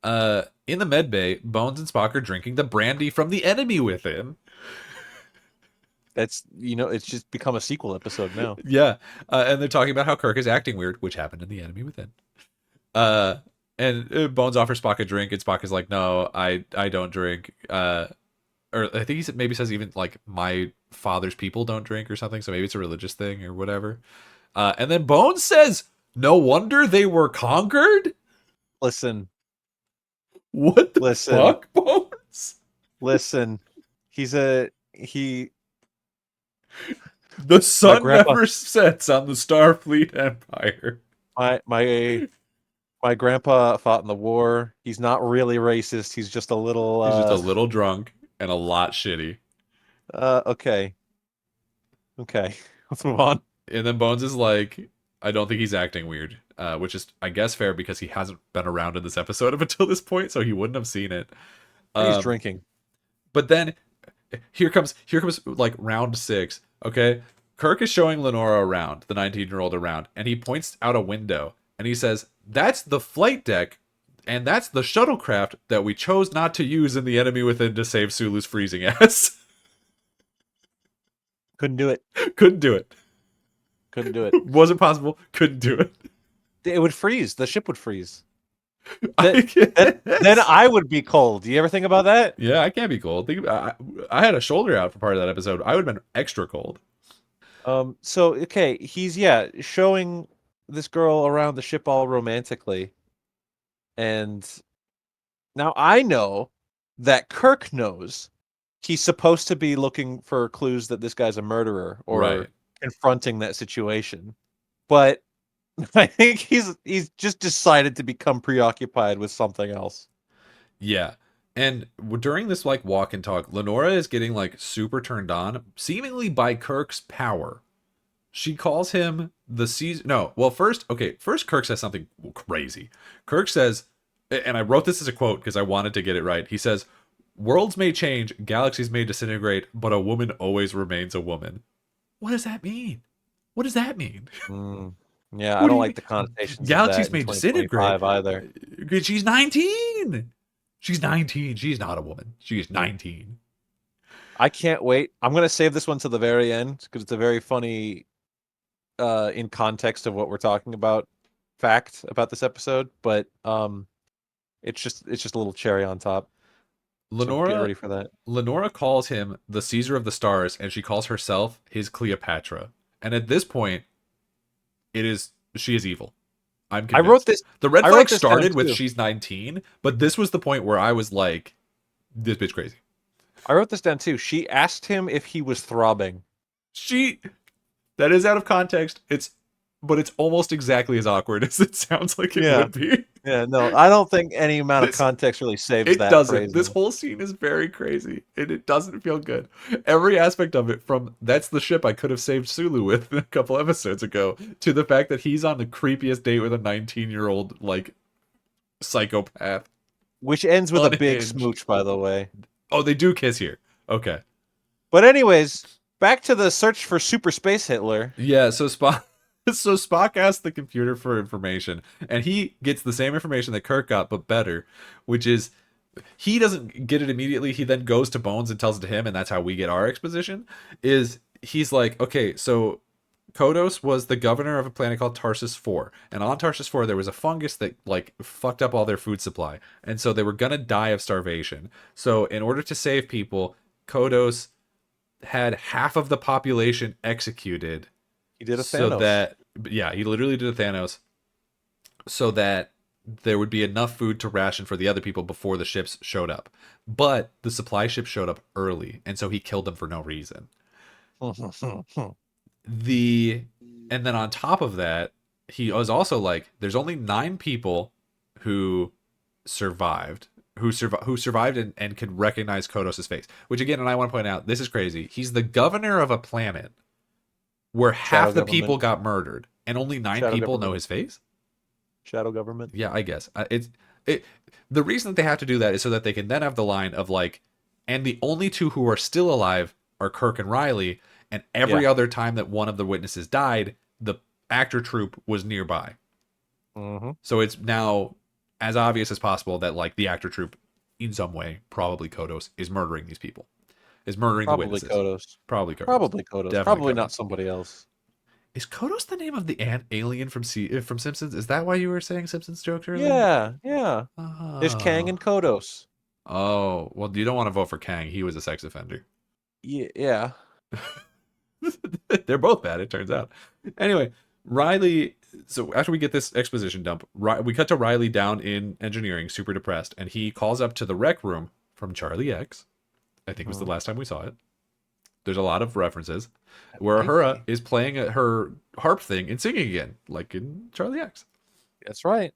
In the med bay, Bones and Spock are drinking the brandy from the enemy within. That's, it's just become a sequel episode now. Yeah. And they're talking about how Kirk is acting weird, which happened in the enemy within. And Bones offers Spock a drink, and Spock is like, no, I don't drink. Or I think maybe says even like, my father's people don't drink or something. So maybe it's a religious thing or whatever. And then Bones says, no wonder they were conquered. Listen. What the fuck, Bones? Listen. The sun never sets on the Starfleet Empire. My grandpa fought in the war. He's not really racist. He's just a little... He's just a little drunk and a lot shitty. Okay. Let's move on. And then Bones is like, I don't think he's acting weird. Which is, I guess, fair because he hasn't been around in this episode up until this point, so he wouldn't have seen it. He's drinking. But then, here comes like round 6, okay? Kirk is showing Lenora around, the 19-year-old around, and he points out a window. And he says, that's the flight deck, and that's the shuttlecraft that we chose not to use in the enemy within to save Sulu's freezing ass. Couldn't do it. Couldn't do it. Wasn't possible. Couldn't do it. It would freeze. The ship would freeze. Then I would be cold. Do you ever think about that? Yeah, I can't be cold. I had a shoulder out for part of that episode. I would have been extra cold. So, okay, he's, showing this girl around the ship all romantically. And now I know that Kirk knows he's supposed to be looking for clues that this guy's a murderer Right. or confronting that situation. But I think he's just decided to become preoccupied with something else. Yeah. And during this like walk and talk, Lenora is getting like super turned on, seemingly by Kirk's power. She calls him the Caesar. No, well, first Kirk says something crazy. Kirk says, and I wrote this as a quote because I wanted to get it right. He says, "Worlds may change, galaxies may disintegrate, but a woman always remains a woman." What does that mean? What does that mean? Mm. Yeah, I What do don't you like mean? the connotations of that Galaxies in may disintegrate. 2025 either. She's 19. She's 19. She's not a woman. She is 19. I can't wait. I'm gonna save this one to the very end because it's a very funny, in context of what we're talking about, fact about this episode. But it's just a little cherry on top. So get Lenora ready for that. Lenora calls him the Caesar of the stars, and she calls herself his Cleopatra. And at this point, she is evil. I'm I wrote convinced. this. The red I wrote flag this down started with too. she's 19, but this was the point where I was like, this bitch crazy. I wrote this down too. She asked him if he was throbbing. She that is out of context. But it's almost exactly as awkward as it sounds like it Yeah. would be. Yeah, no, I don't think any amount of This context really saves It that doesn't. This phrasing. whole scene is very crazy, and it doesn't feel good. Every aspect of it, from that's the ship I could have saved Sulu with a couple episodes ago, to the fact that he's on the creepiest date with a 19-year-old, like, psychopath. Which ends with a big Unhinged. smooch, by the way. Oh, they do kiss here. Okay. But anyways, back to the search for Super Space Hitler. Yeah, so Spock asks the computer for information, and he gets the same information that Kirk got, but better, which is he doesn't get it immediately. He then goes to Bones and tells it to him, and that's how we get our exposition. He's like, okay, so Kodos was the governor of a planet called Tarsus 4, and on Tarsus 4 there was a fungus that like fucked up all their food supply, and so they were gonna die of starvation. So in order to save people, Kodos had half of the population executed He did a so Thanos. that yeah, he literally did a Thanos so that there would be enough food to ration for the other people before the ships showed up. But the supply ship showed up early, and so he killed them for no reason. The and then on top of that, he was also like, there's only 9 people who survived. Who survived and could recognize Kodos' face. Which again, and I want to point out, this is crazy. He's the governor of a planet where half the people got murdered, and only 9 people know his face. Shadow government. Yeah, I guess the reason that they have to do that is so that they can then have the line of like, and the only 2 who are still alive are Kirk and Riley, and every other time that one of the witnesses died, the actor troupe was nearby. Mm-hmm. So it's now as obvious as possible that like the actor troupe, in some way, probably Kodos, is murdering these people, is murdering the witnesses. Probably Kodos. Probably Kodos. Definitely Probably Kodos. not somebody else. Is Kodos the name of the alien from Simpsons? Is that why you were saying Simpsons jokes earlier? Yeah. There's Kang and Kodos. Oh, well, you don't want to vote for Kang. He was a sex offender. Yeah. They're both bad, it turns out. Anyway, Riley. So after we get this exposition dump, we cut to Riley down in engineering, super depressed, and he calls up to the rec room from Charlie X. I think was the last time we saw it. There's a lot of references where Uhura is playing her harp thing and singing again, like in Charlie X. That's right.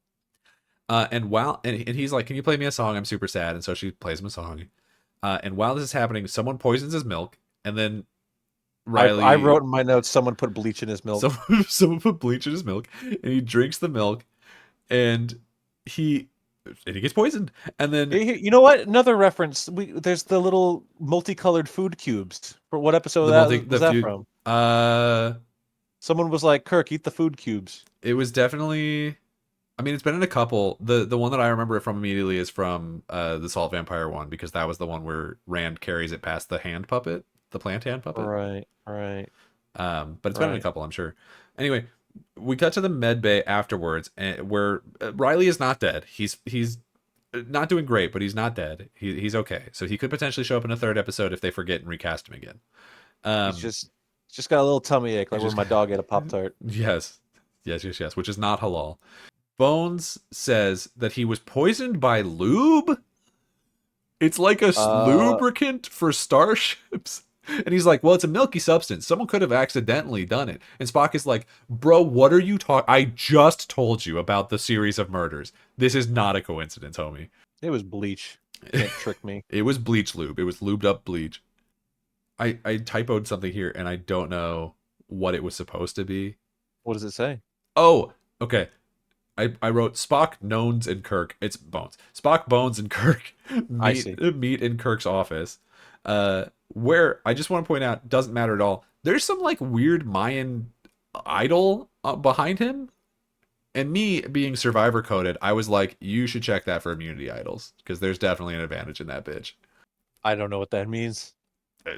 And he's like, "Can you play me a song? I'm super sad." And so she plays him a song. And while this is happening, someone poisons his milk, and then Riley. I wrote in my notes, someone put bleach in his milk. Someone put bleach in his milk, and he drinks the milk, and he gets poisoned. And then you know what? Another reference. There's the little multicolored food cubes. For what episode was that from? Someone was like, "Kirk, eat the food cubes." It was definitely. I mean, it's been in a couple. The one that I remember it from immediately is from the Salt Vampire one, because that was the one where Rand carries it past the hand puppet, the plant hand puppet. Right. But it's been in a couple, I'm sure. Anyway, we cut to the med bay afterwards, where Riley is not dead. He's not doing great, but he's not dead. He's okay. So he could potentially show up in a 3rd episode if they forget and recast him again. He's just got a little tummy ache, like when my dog ate a Pop-Tart. Yes, which is not halal. Bones says that he was poisoned by lube. It's like a lubricant for starships. And he's like, well, it's a milky substance. Someone could have accidentally done it. And Spock is like, bro, what are you talking? I just told you about the series of murders. This is not a coincidence, homie. It was bleach. Can't trick me. It was bleach lube. It was lubed up bleach. I typoed something here, and I don't know what it was supposed to be. What does it say? Oh, okay. I wrote Spock, Nones, and Kirk. It's Bones. Spock, Bones, and Kirk meet in Kirk's office. Where I just want to point out, doesn't matter at all. There's some like weird Mayan idol behind him. And me being survivor coded, I was like, you should check that for immunity idols. Because there's definitely an advantage in that bitch. I don't know what that means.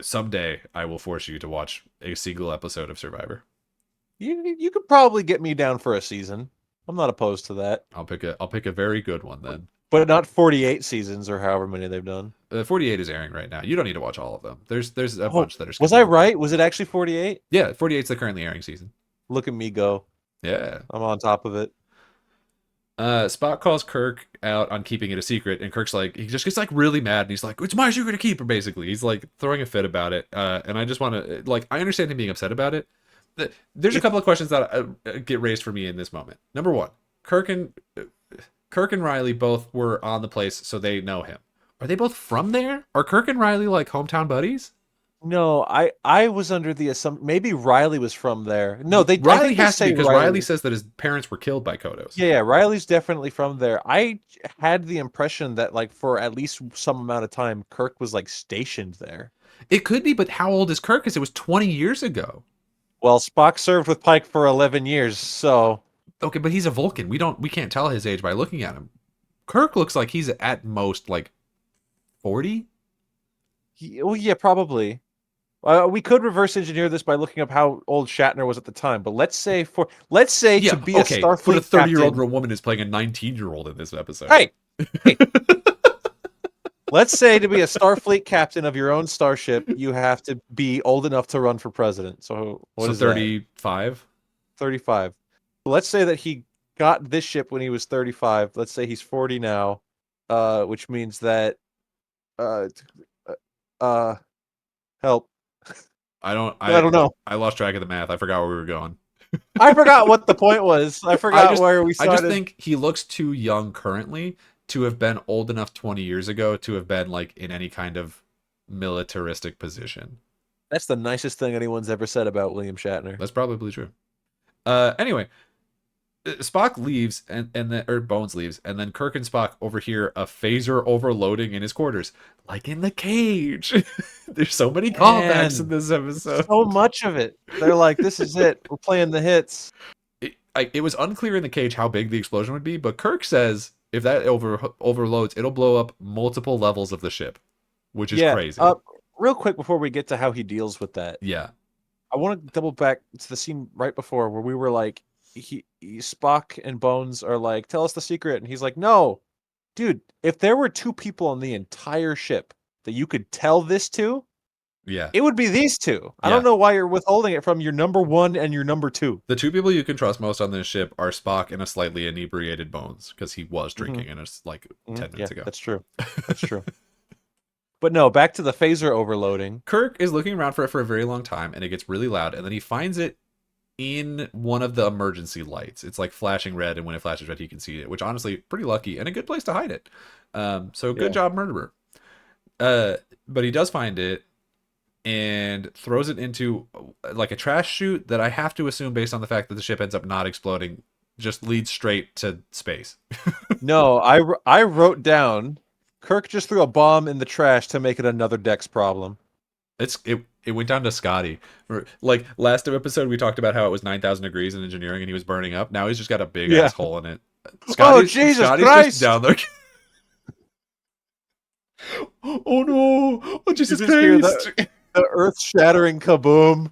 Someday I will force you to watch a single episode of Survivor. You could probably get me down for a season. I'm not opposed to that. I'll pick a very good one then. But not 48 seasons or however many they've done. 48 is airing right now. You don't need to watch all of them. There's a bunch that are. Was I right? Was it actually 48? Yeah, 48 is the currently airing season. Look at me go. Yeah, I'm on top of it. Spock calls Kirk out on keeping it a secret, and Kirk's like, he just gets like really mad, and he's like, "It's my secret to keep." Basically, he's like throwing a fit about it. And I just want to like, I understand him being upset about it. There's a couple of questions that get raised for me in this moment. Number one, Kirk and Riley both were on the place, so they know him. Are they both from there? Are Kirk and Riley like hometown buddies? No, I was under the assumption maybe Riley was from there. No, Riley has to be, because Riley says that his parents were killed by Kodos. Yeah, Riley's definitely from there. I had the impression that like for at least some amount of time, Kirk was like stationed there. It could be, but how old is Kirk? Because it was 20 years ago. Well, Spock served with Pike for 11 years, so okay, but he's a Vulcan. We can't tell his age by looking at him. Kirk looks like he's at most like 40. Well, yeah, probably. We could reverse engineer this by looking up how old Shatner was at the time, but let's say to be a Starfleet but a 30-year-old captain, woman is playing a 19-year-old in this episode. Hey. Let's say to be a Starfleet captain of your own starship, you have to be old enough to run for president. So what is 35? That? 35. Let's say that he got this ship when he was 35. Let's say he's 40 now, which means that help. I don't know. I lost track of the math. I forgot where we were going. I forgot what the point was. I forgot where we started. I just think he looks too young currently to have been old enough 20 years ago to have been like in any kind of militaristic position. That's the nicest thing anyone's ever said about William Shatner. That's probably true. Anyway, Spock leaves or Bones leaves, and then Kirk and Spock overhear a phaser overloading in his quarters, like in the cage. There's so many callbacks in this episode. So much of it. They're like, "This is it. We're playing the hits." It was unclear in the cage how big the explosion would be, but Kirk says if that overloads, it'll blow up multiple levels of the ship, which is crazy. Real quick before we get to how he deals with that, I want to double back to the scene right before where we were like, Spock and Bones are like, "Tell us the secret," and he's like, "No, dude. If there were two people on the entire ship that you could tell this to, it would be these two. I don't know why you're withholding it from your number one and your number two. The two people you can trust most on this ship are Spock and a slightly inebriated Bones, because he was drinking and it's like 10 minutes ago. That's true. That's true. But no, back to the phaser overloading. Kirk is looking around for it for a very long time, and it gets really loud, and then he finds it in one of the emergency lights. It's like flashing red, and when it flashes red, he can see it, which honestly, pretty lucky and a good place to hide it. So good job, murderer. But he does find it and throws it into like a trash chute that I have to assume, based on the fact that the ship ends up not exploding, just leads straight to space. No, I wrote down Kirk just threw a bomb in the trash to make it another Dex problem. It went down to Scotty. Like last episode, we talked about how it was 9,000 degrees in engineering and he was burning up. Now he's just got a big ass hole in it. Scotty's Christ! Just down there. Oh no! Oh Jesus Christ! The earth-shattering kaboom,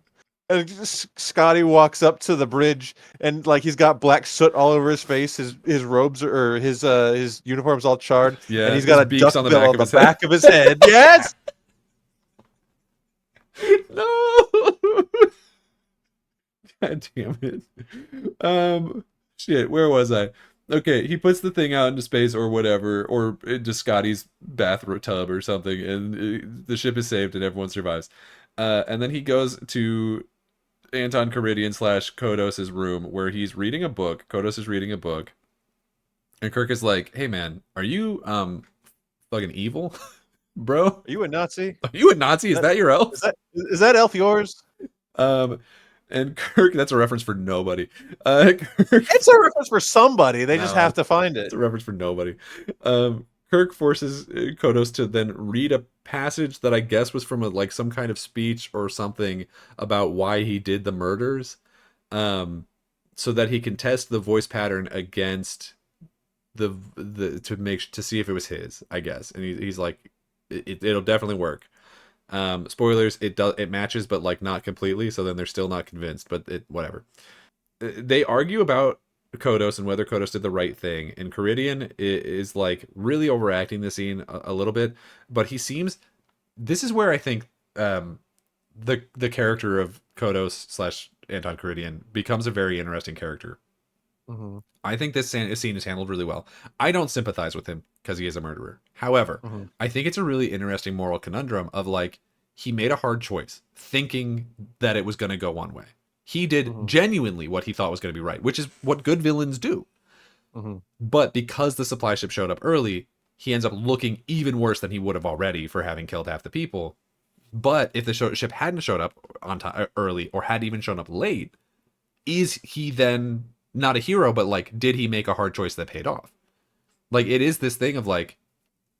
and Scotty walks up to the bridge, and like he's got black soot all over his face. His robes or his uniform's all charred. Yeah, and he's got a duck on the bill back on the back of his head. Yes. No. God damn it. Shit. Where was I? Okay, he puts the thing out into space or whatever, or into Scotty's bathtub or something, and the ship is saved and everyone survives. And then he goes to Anton Caridian slash Kodos's room where he's reading a book. Kodos is reading a book, and Kirk is like, "Hey man, are you fucking evil, bro? Are you a Nazi? Are you a Nazi? Is that your elf?" Is that elf yours? Um, and Kirk, that's a reference for nobody. Kirk, It's a reference for somebody. They just no, have to find it's it. a reference for nobody. Kirk forces Kodos to then read a passage that I guess was from like some kind of speech or something about why he did the murders, so that he can test the voice pattern against the to see if it was his, I guess. And he's like, it'll definitely work. Spoilers, it matches, but like not completely. So then they're still not convinced, but whatever. They argue about Kodos and whether Kodos did the right thing. And Caridian is like really overacting the scene a little bit, but he seems. This is where I think the character of Kodos slash Anton Caridian becomes a very interesting character. Mm-hmm. I think this scene is handled really well. I don't sympathize with him because he is a murderer. However, I think it's a really interesting moral conundrum of like, he made a hard choice thinking that it was going to go one way. He did genuinely what he thought was going to be right, which is what good villains do. But because the supply ship showed up early, he ends up looking even worse than he would have already for having killed half the people. But if the ship hadn't showed up on time early or had even shown up late, is he then not a hero, but like, did he make a hard choice that paid off? Like, it is this thing of like,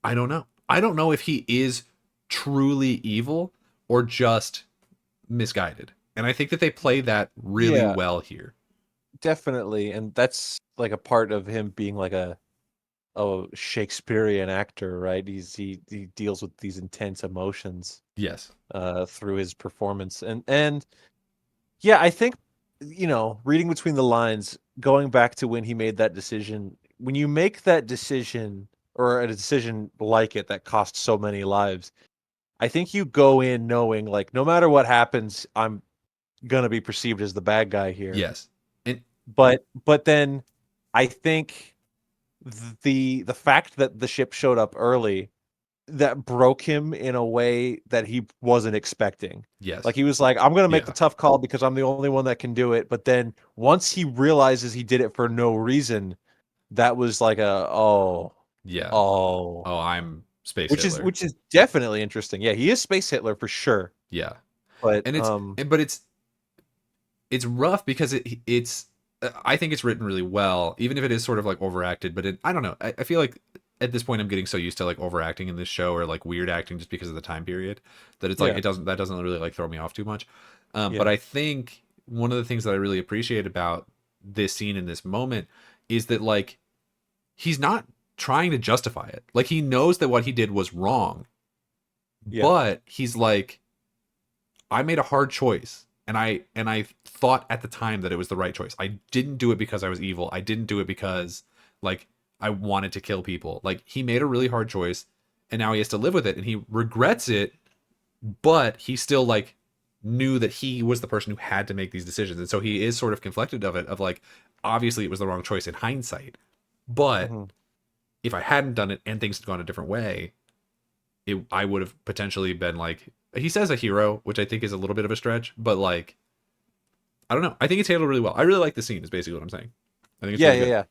I don't know. I don't know if he is truly evil or just misguided. And I think that they play that really well here. Definitely. And that's like a part of him being like a Shakespearean actor, right? He deals with these intense emotions. Yes. Through his performance. And yeah, I think, reading between the lines, going back to when he made that decision, when you make that decision or a decision like it that costs so many lives, I think you go in knowing like no matter what happens, I'm gonna be perceived as the bad guy here. Yes. And but then I think the fact that the ship showed up early, that broke him in a way that he wasn't expecting. Yes. Like he was like, I'm going to make the tough call because I'm the only one that can do it. But then once he realizes he did it for no reason, that was like I'm Space Hitler. Which is definitely interesting. Yeah, he is Space Hitler for sure. Yeah. But it's rough because it's I think it's written really well, even if it is sort of like overacted, but I don't know. I feel like at this point I'm getting so used to like overacting in this show or like weird acting just because of the time period that it's like that doesn't really like throw me off too much. But I think one of the things that I really appreciate about this scene in this moment is that like he's not trying to justify it. Like he knows that what he did was wrong. But he's like, I made a hard choice. And I thought at the time that it was the right choice. I didn't do it because I was evil. I didn't do it because like I wanted to kill people. Like he made a really hard choice and now he has to live with it and he regrets it, but he still like knew that he was the person who had to make these decisions. And so he is sort of conflicted of it, of like, obviously it was the wrong choice in hindsight, but if I hadn't done it and things had gone a different way, I would have potentially been like, he says a hero, which I think is a little bit of a stretch, but like, I don't know. I think it's handled really well. I really like the scene is basically what I'm saying. I think it's really good. Yeah.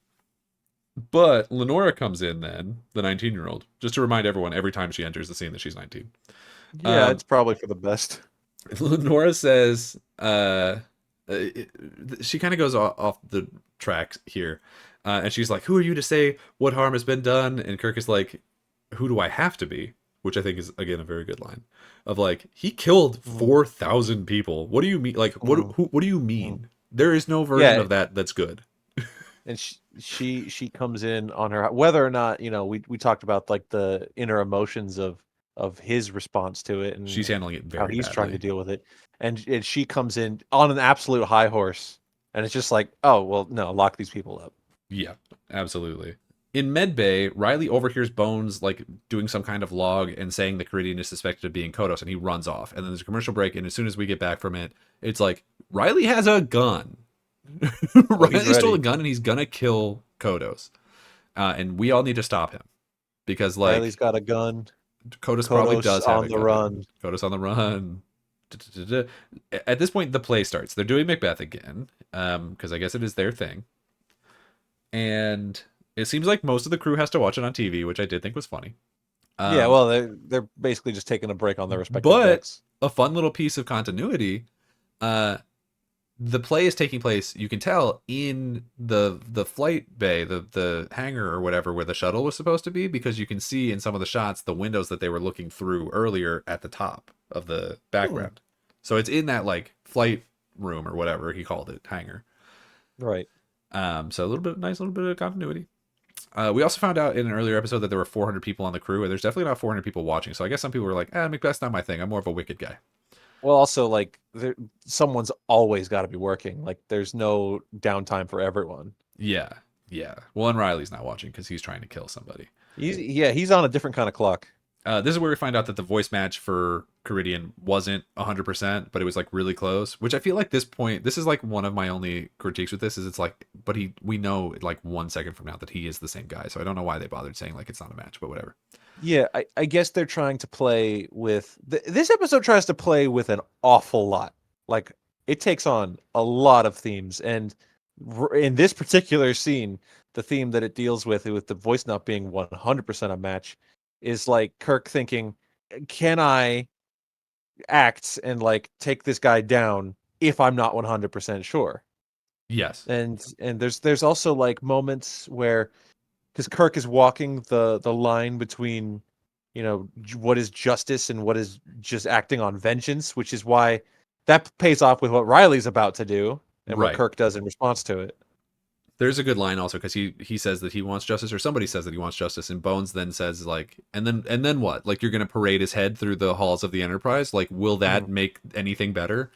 But Lenora comes in then, the 19-year-old, just to remind everyone every time she enters the scene that she's 19. Yeah, it's probably for the best. Lenora says, she kind of goes off the tracks here. And she's like, who are you to say what harm has been done? And Kirk is like, who do I have to be? Which I think is, again, a very good line. Of like, he killed 4,000 people. What do you mean? Like, what do you mean? There is no version of that that's good. And she comes in on her, whether or not, we talked about like the inner emotions of his response to it, and she's handling it very how he's badly. trying to deal with it, and she comes in on an absolute high horse, and it's just like, oh well, no, lock these people up. Yeah, absolutely. In Medbay, Riley overhears Bones like doing some kind of log and saying the Caridian is suspected of being Kodos, and he runs off. And then there's a commercial break, and as soon as we get back from it, it's like Riley has a gun. Riley stole a gun, and he's gonna kill Kodos, and we all need to stop him because like Riley's got a gun. Kodos probably Kodos does have on a the gun. run. Kodos on the run. At this point, the play starts. They're doing Macbeth again, because I guess it is their thing. And it seems like most of the crew has to watch it on TV, which I did think was funny. Yeah, well, they're basically just taking a break on their respective But decks. a fun little piece of continuity. The play is taking place, you can tell, in the flight bay, the hangar or whatever where the shuttle was supposed to be, because you can see in some of the shots the windows that they were looking through earlier at the top of the background. So it's in that like flight room or whatever he called it, hangar. Right. So a nice little bit of continuity. We also found out in an earlier episode that there were 400 people on the crew, and there's definitely not 400 people watching. So I guess some people were like, Macbeth's not my thing. I'm more of a Wicked guy. Well, also, like, someone's always got to be working. Like, there's no downtime for everyone. Yeah. Well, and Riley's not watching because he's trying to kill somebody. He's on a different kind of clock. This is where we find out that the voice match for Caridian wasn't 100%, but it was like really close. Which I feel like this is like one of my only critiques with this is it's like, but we know like 1 second from now that he is the same guy. So I don't know why they bothered saying like it's not a match, but whatever. Yeah, I guess they're trying to play with this episode tries to play with an awful lot. Like, it takes on a lot of themes, and in this particular scene, the theme that it deals with the voice not being 100% a match is like Kirk thinking, can I act and like take this guy down if I'm not 100% sure? Yes. And there's also like moments where, because Kirk is walking the line between, what is justice and what is just acting on vengeance, which is why that pays off with what Riley's about to do and what Kirk does in response to it. There's a good line also because he says that he wants justice, or somebody says that he wants justice, and Bones then says like, and then what? Like, you're gonna parade his head through the halls of the Enterprise? Like, will that make anything better?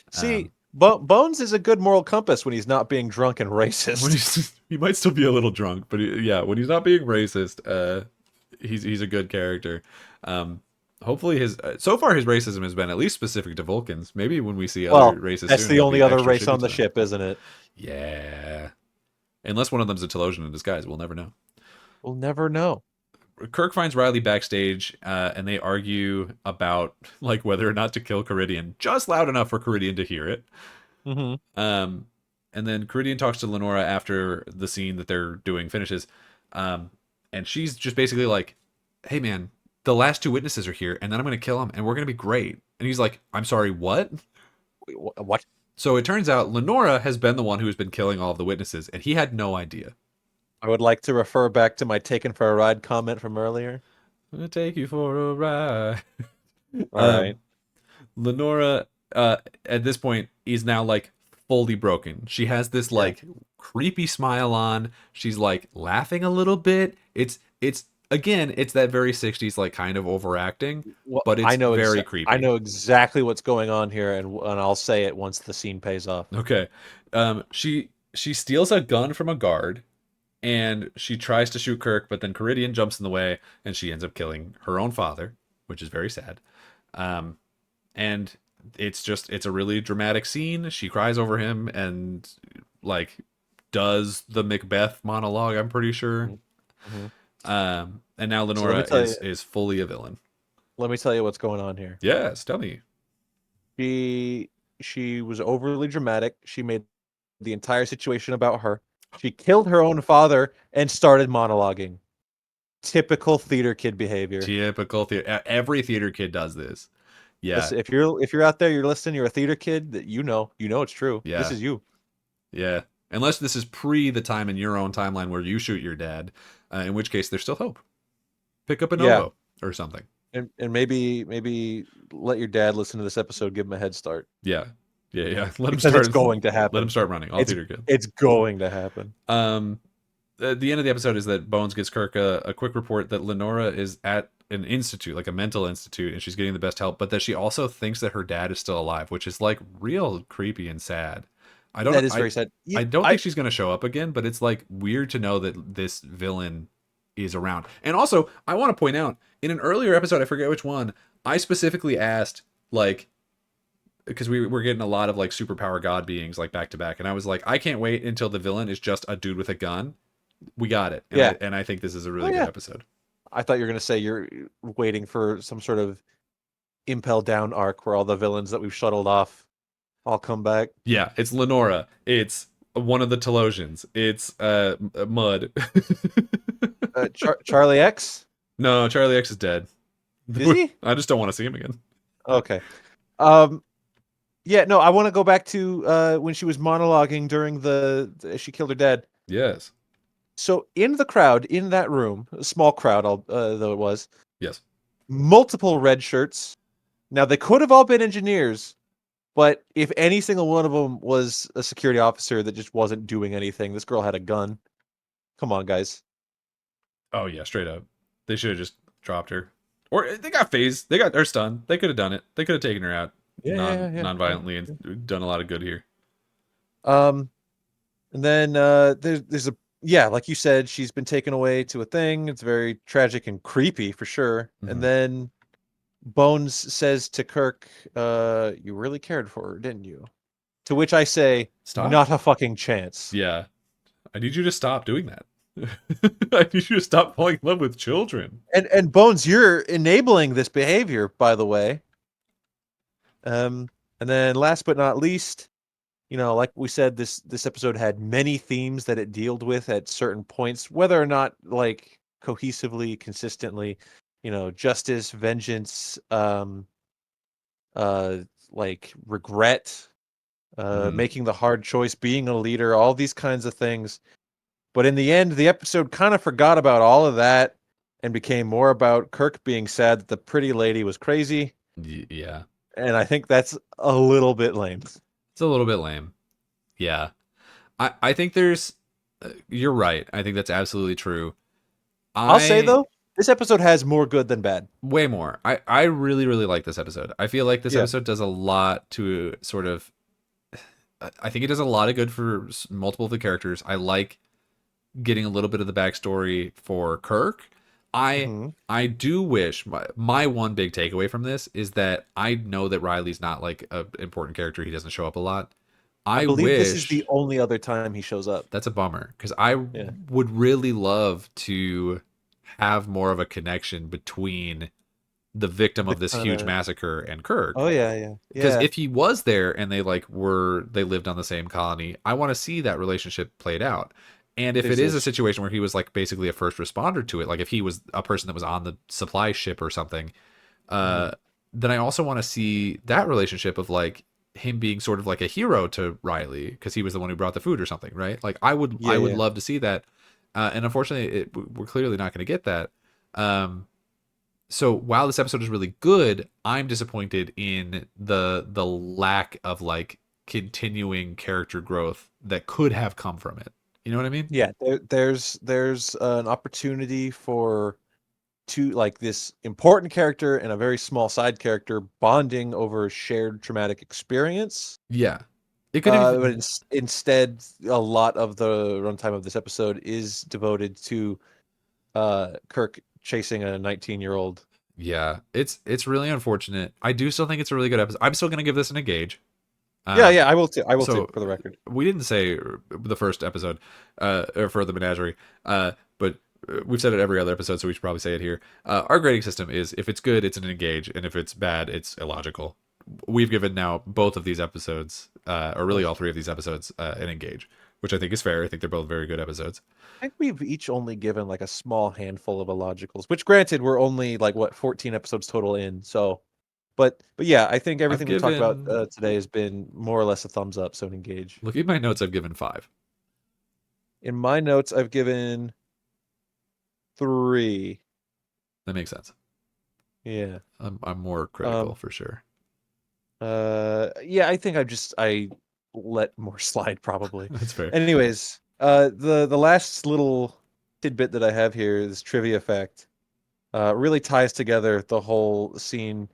See, Bones is a good moral compass when he's not being drunk and racist. He might still be a little drunk, but when he's not being racist, he's a good character. Hopefully so far his racism has been at least specific to Vulcans. Maybe when we see other races, that's the only other race on the ship, isn't it? Yeah. Unless one of them's a Telosian in disguise, we'll never know. We'll never know. Kirk finds Riley backstage, and they argue about like whether or not to kill Caridian, just loud enough for Caridian to hear it. And then Caridian talks to Lenora after the scene that they're doing finishes, and she's just basically like, "Hey man, the last 2 witnesses are here, and then I'm going to kill them, and we're going to be great." And he's like, "I'm sorry, what?" Wait, what? So it turns out Lenora has been the one who's been killing all of the witnesses, and he had no idea. I would like to refer back to my "taken for a ride" comment from earlier. I'm gonna take you for a ride. All right. Lenora, at this point, is now like fully broken. She has this like creepy smile on. She's like laughing a little bit. It's again, it's that very 60s like kind of overacting, but it's very creepy. I know exactly what's going on here, and I'll say it once the scene pays off. Okay. She steals a gun from a guard, and she tries to shoot Kirk, but then Caridian jumps in the way, and she ends up killing her own father, which is very sad. And it's a really dramatic scene. She cries over him and like does the Macbeth monologue, I'm pretty sure. And now Lenora is fully a villain. Let me tell you what's going on here. Yes, tell me. She was overly dramatic. She made the entire situation about her. She killed her own father and started monologuing. Typical theater kid behavior. Typical theater. Every theater kid does this. Yeah. Listen, if you're out there, you're listening, you're a theater kid, that you know it's true. Yeah. This is you. Yeah. Unless this is pre the time in your own timeline where you shoot your dad, in which case there's still hope. Pick up an oboe or something. And maybe let your dad listen to this episode, give him a head start. Yeah. Let him start. It's going to happen. Let him start running. All theater kids. It's going to happen. The end of the episode is that Bones gives Kirk a quick report that Lenora is at an institute, like a mental institute, and she's getting the best help, but that she also thinks that her dad is still alive, which is like real creepy and sad. That is very sad. I don't think she's going to show up again, but it's like weird to know that this villain is around. And also, I want to point out, in an earlier episode, I forget which one, I specifically asked, like, because we were getting a lot of like superpower god beings like back to back, and I was like, I can't wait until the villain is just a dude with a gun. We got it. Yeah. And I think this is a really Oh, good yeah. episode. I thought you were gonna say you're waiting for some sort of Impel Down arc where all the villains that we've shuttled off all come back. Yeah, it's Lenora. It's one of the Telosians. It's Mud. Charlie X? No, Charlie X is dead. Is he? I just don't want to see him again. Okay. Um, yeah, no, I want to go back to when she was monologuing during she killed her dad. Yes. So in the crowd, in that room, a small crowd, though it was, Yes. multiple red shirts. Now they could have all been engineers, but if any single one of them was a security officer that just wasn't doing anything, this girl had a gun. Come on, guys. Oh yeah, straight up. They should have just dropped her. Or they got phased. They got her stunned. They could have done it. They could have taken her out non-violently and done a lot of good here. And then there's a like you said, she's been taken away to a thing. It's very tragic and creepy for sure. Mm-hmm. And then Bones says to Kirk, "You really cared for her, didn't you?" To which I say, Stop. Not a fucking chance. Yeah, I need you to stop doing that. I need you to stop falling in love with children. And Bones, you're enabling this behavior, by the way. And then last but not least, like we said, this episode had many themes that it dealt with at certain points, whether or not like cohesively, consistently, justice, vengeance, like regret, making the hard choice, being a leader, all these kinds of things. But in the end, the episode kind of forgot about all of that and became more about Kirk being sad that the pretty lady was crazy. Yeah. And I think that's a little bit lame. It's a little bit lame. Yeah. I think there's... you're right. I think that's absolutely true. I'll say, though, this episode has more good than bad. Way more. I really, really like this episode. I feel like this episode does a lot to sort of... I think it does a lot of good for multiple of the characters. I like getting a little bit of the backstory for Kirk. I do wish my one big takeaway from this is that I know that Riley's not like an important character. He doesn't show up a lot. I believe this is the only other time he shows up. That's a bummer because I would really love to have more of a connection between the victim of this huge massacre and Kirk. Oh yeah. Because if he was there and they lived on the same colony, I want to see that relationship played out. And if it is a situation where he was like basically a first responder to it, like if he was a person that was on the supply ship or something, then I also want to see that relationship of like him being sort of like a hero to Riley because he was the one who brought the food or something, right? Like I would love to see that. And unfortunately, we're clearly not going to get that. So while this episode is really good, I'm disappointed in the lack of like continuing character growth that could have come from it. You know what I mean? Yeah, there's an opportunity for this important character and a very small side character bonding over shared traumatic experience. Yeah. It could have but instead a lot of the runtime of this episode is devoted to Kirk chasing a 19-year-old. Yeah, it's really unfortunate. I do still think it's a really good episode. I'm still going to give this an engage. Yeah, I will too. I will too, for the record. We didn't say the first episode or for the Menagerie, but we've said it every other episode, so we should probably say it here. Our grading system is if it's good, it's an engage, and if it's bad, it's illogical. We've given now both of these episodes, or really all three of these episodes, an engage, which I think is fair. I think they're both very good episodes. I think we've each only given like a small handful of illogicals, which granted, we're only like 14 episodes total in, so... But yeah, I think everything we talked about today has been more or less a thumbs up, so engage. Look at my notes. I've given 5. In my notes, I've given 3. That makes sense. Yeah, I'm more critical for sure. Yeah, I think I let more slide probably. That's fair. Anyways, the last little tidbit that I have here, this trivia fact, really ties together the whole scene.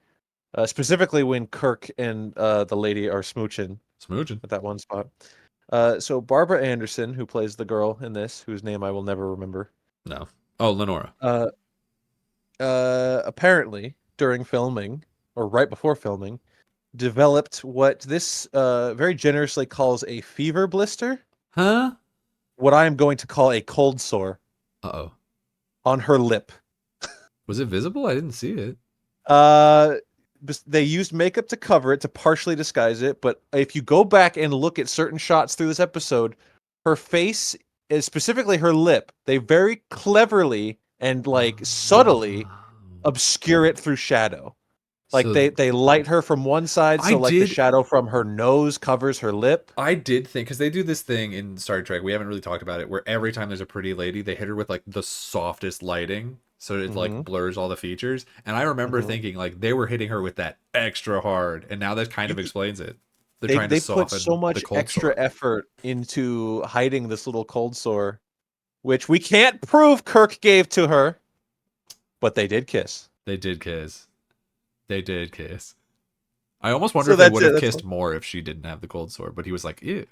Specifically when Kirk and the lady are smooching at that one spot. So Barbara Anderson, who plays the girl in this, whose name I will never remember. No. Oh, Lenora. Apparently, during filming, or right before filming, developed what this very generously calls a fever blister. Huh? what I am going to call a cold sore Uh-oh. on her lip. Was it visible? I didn't see it. They used makeup to cover it, to partially disguise it, but if you go back and look at certain shots through this episode, her face, specifically her lip, they very cleverly and like subtly obscure it through shadow. Like So they light her from one side, so like the shadow from her nose covers her lip. I did think, because they do this thing in Star Trek, we haven't really talked about it, where every time there's a pretty lady, they hit her with like the softest lighting, so it like blurs all the features. And I remember thinking like they were hitting her with that extra hard, and now that kind of explains it. They're trying to soften put so much extra effort into hiding this little cold sore, which we can't prove Kirk gave to her, but they did kiss. They did kiss. They did kiss. I almost wonder if they would have kissed more if she didn't have the cold sore, but he was like, ew.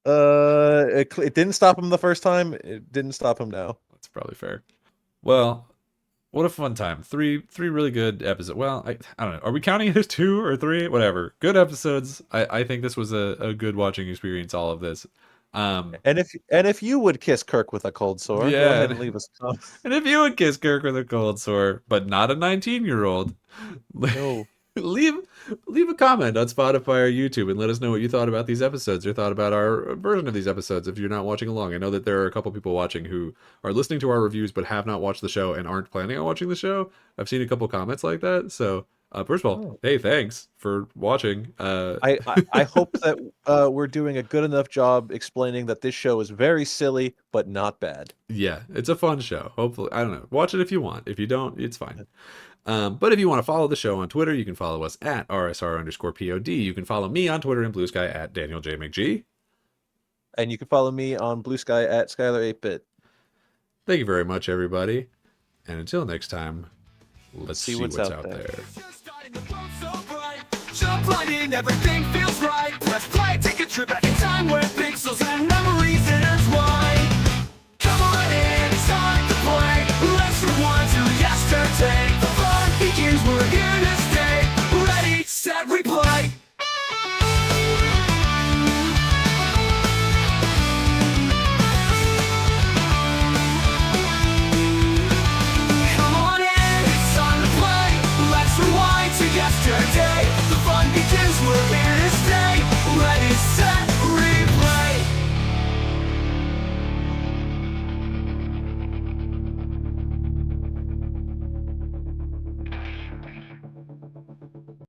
It didn't stop him the first time. It didn't stop him now. That's probably fair. Well, what a fun time. Three really good episodes. Well, I don't know. Are we counting it as 2 or 3? Whatever. Good episodes. I think this was a good watching experience, all of this. And if you would kiss Kirk with a cold sore, go ahead and leave us a comment. And if you would kiss Kirk with a cold sore, but not a 19-year-old, no. leave a comment on Spotify or YouTube and let us know what you thought about these episodes or thought about our version of these episodes if you're not watching along. I know that there are a couple people watching who are listening to our reviews but have not watched the show and aren't planning on watching the show. I've seen a couple comments like that. So first of all, hey, thanks for watching. I hope that we're doing a good enough job explaining that this show is very silly but not bad. Yeah, it's a fun show. Hopefully, I don't know. Watch it if you want. If you don't, it's fine. But if you want to follow the show on Twitter, you can follow us at @RSR_POD. You can follow me on Twitter and Blue Sky at Daniel J. McG. And you can follow me on Blue Sky at Skyler8bit. Thank you very much, everybody. And until next time, let's see what's out there. Jump right in, everything feels right. Let's play, take a trip back in time where pixels and memories intertwine.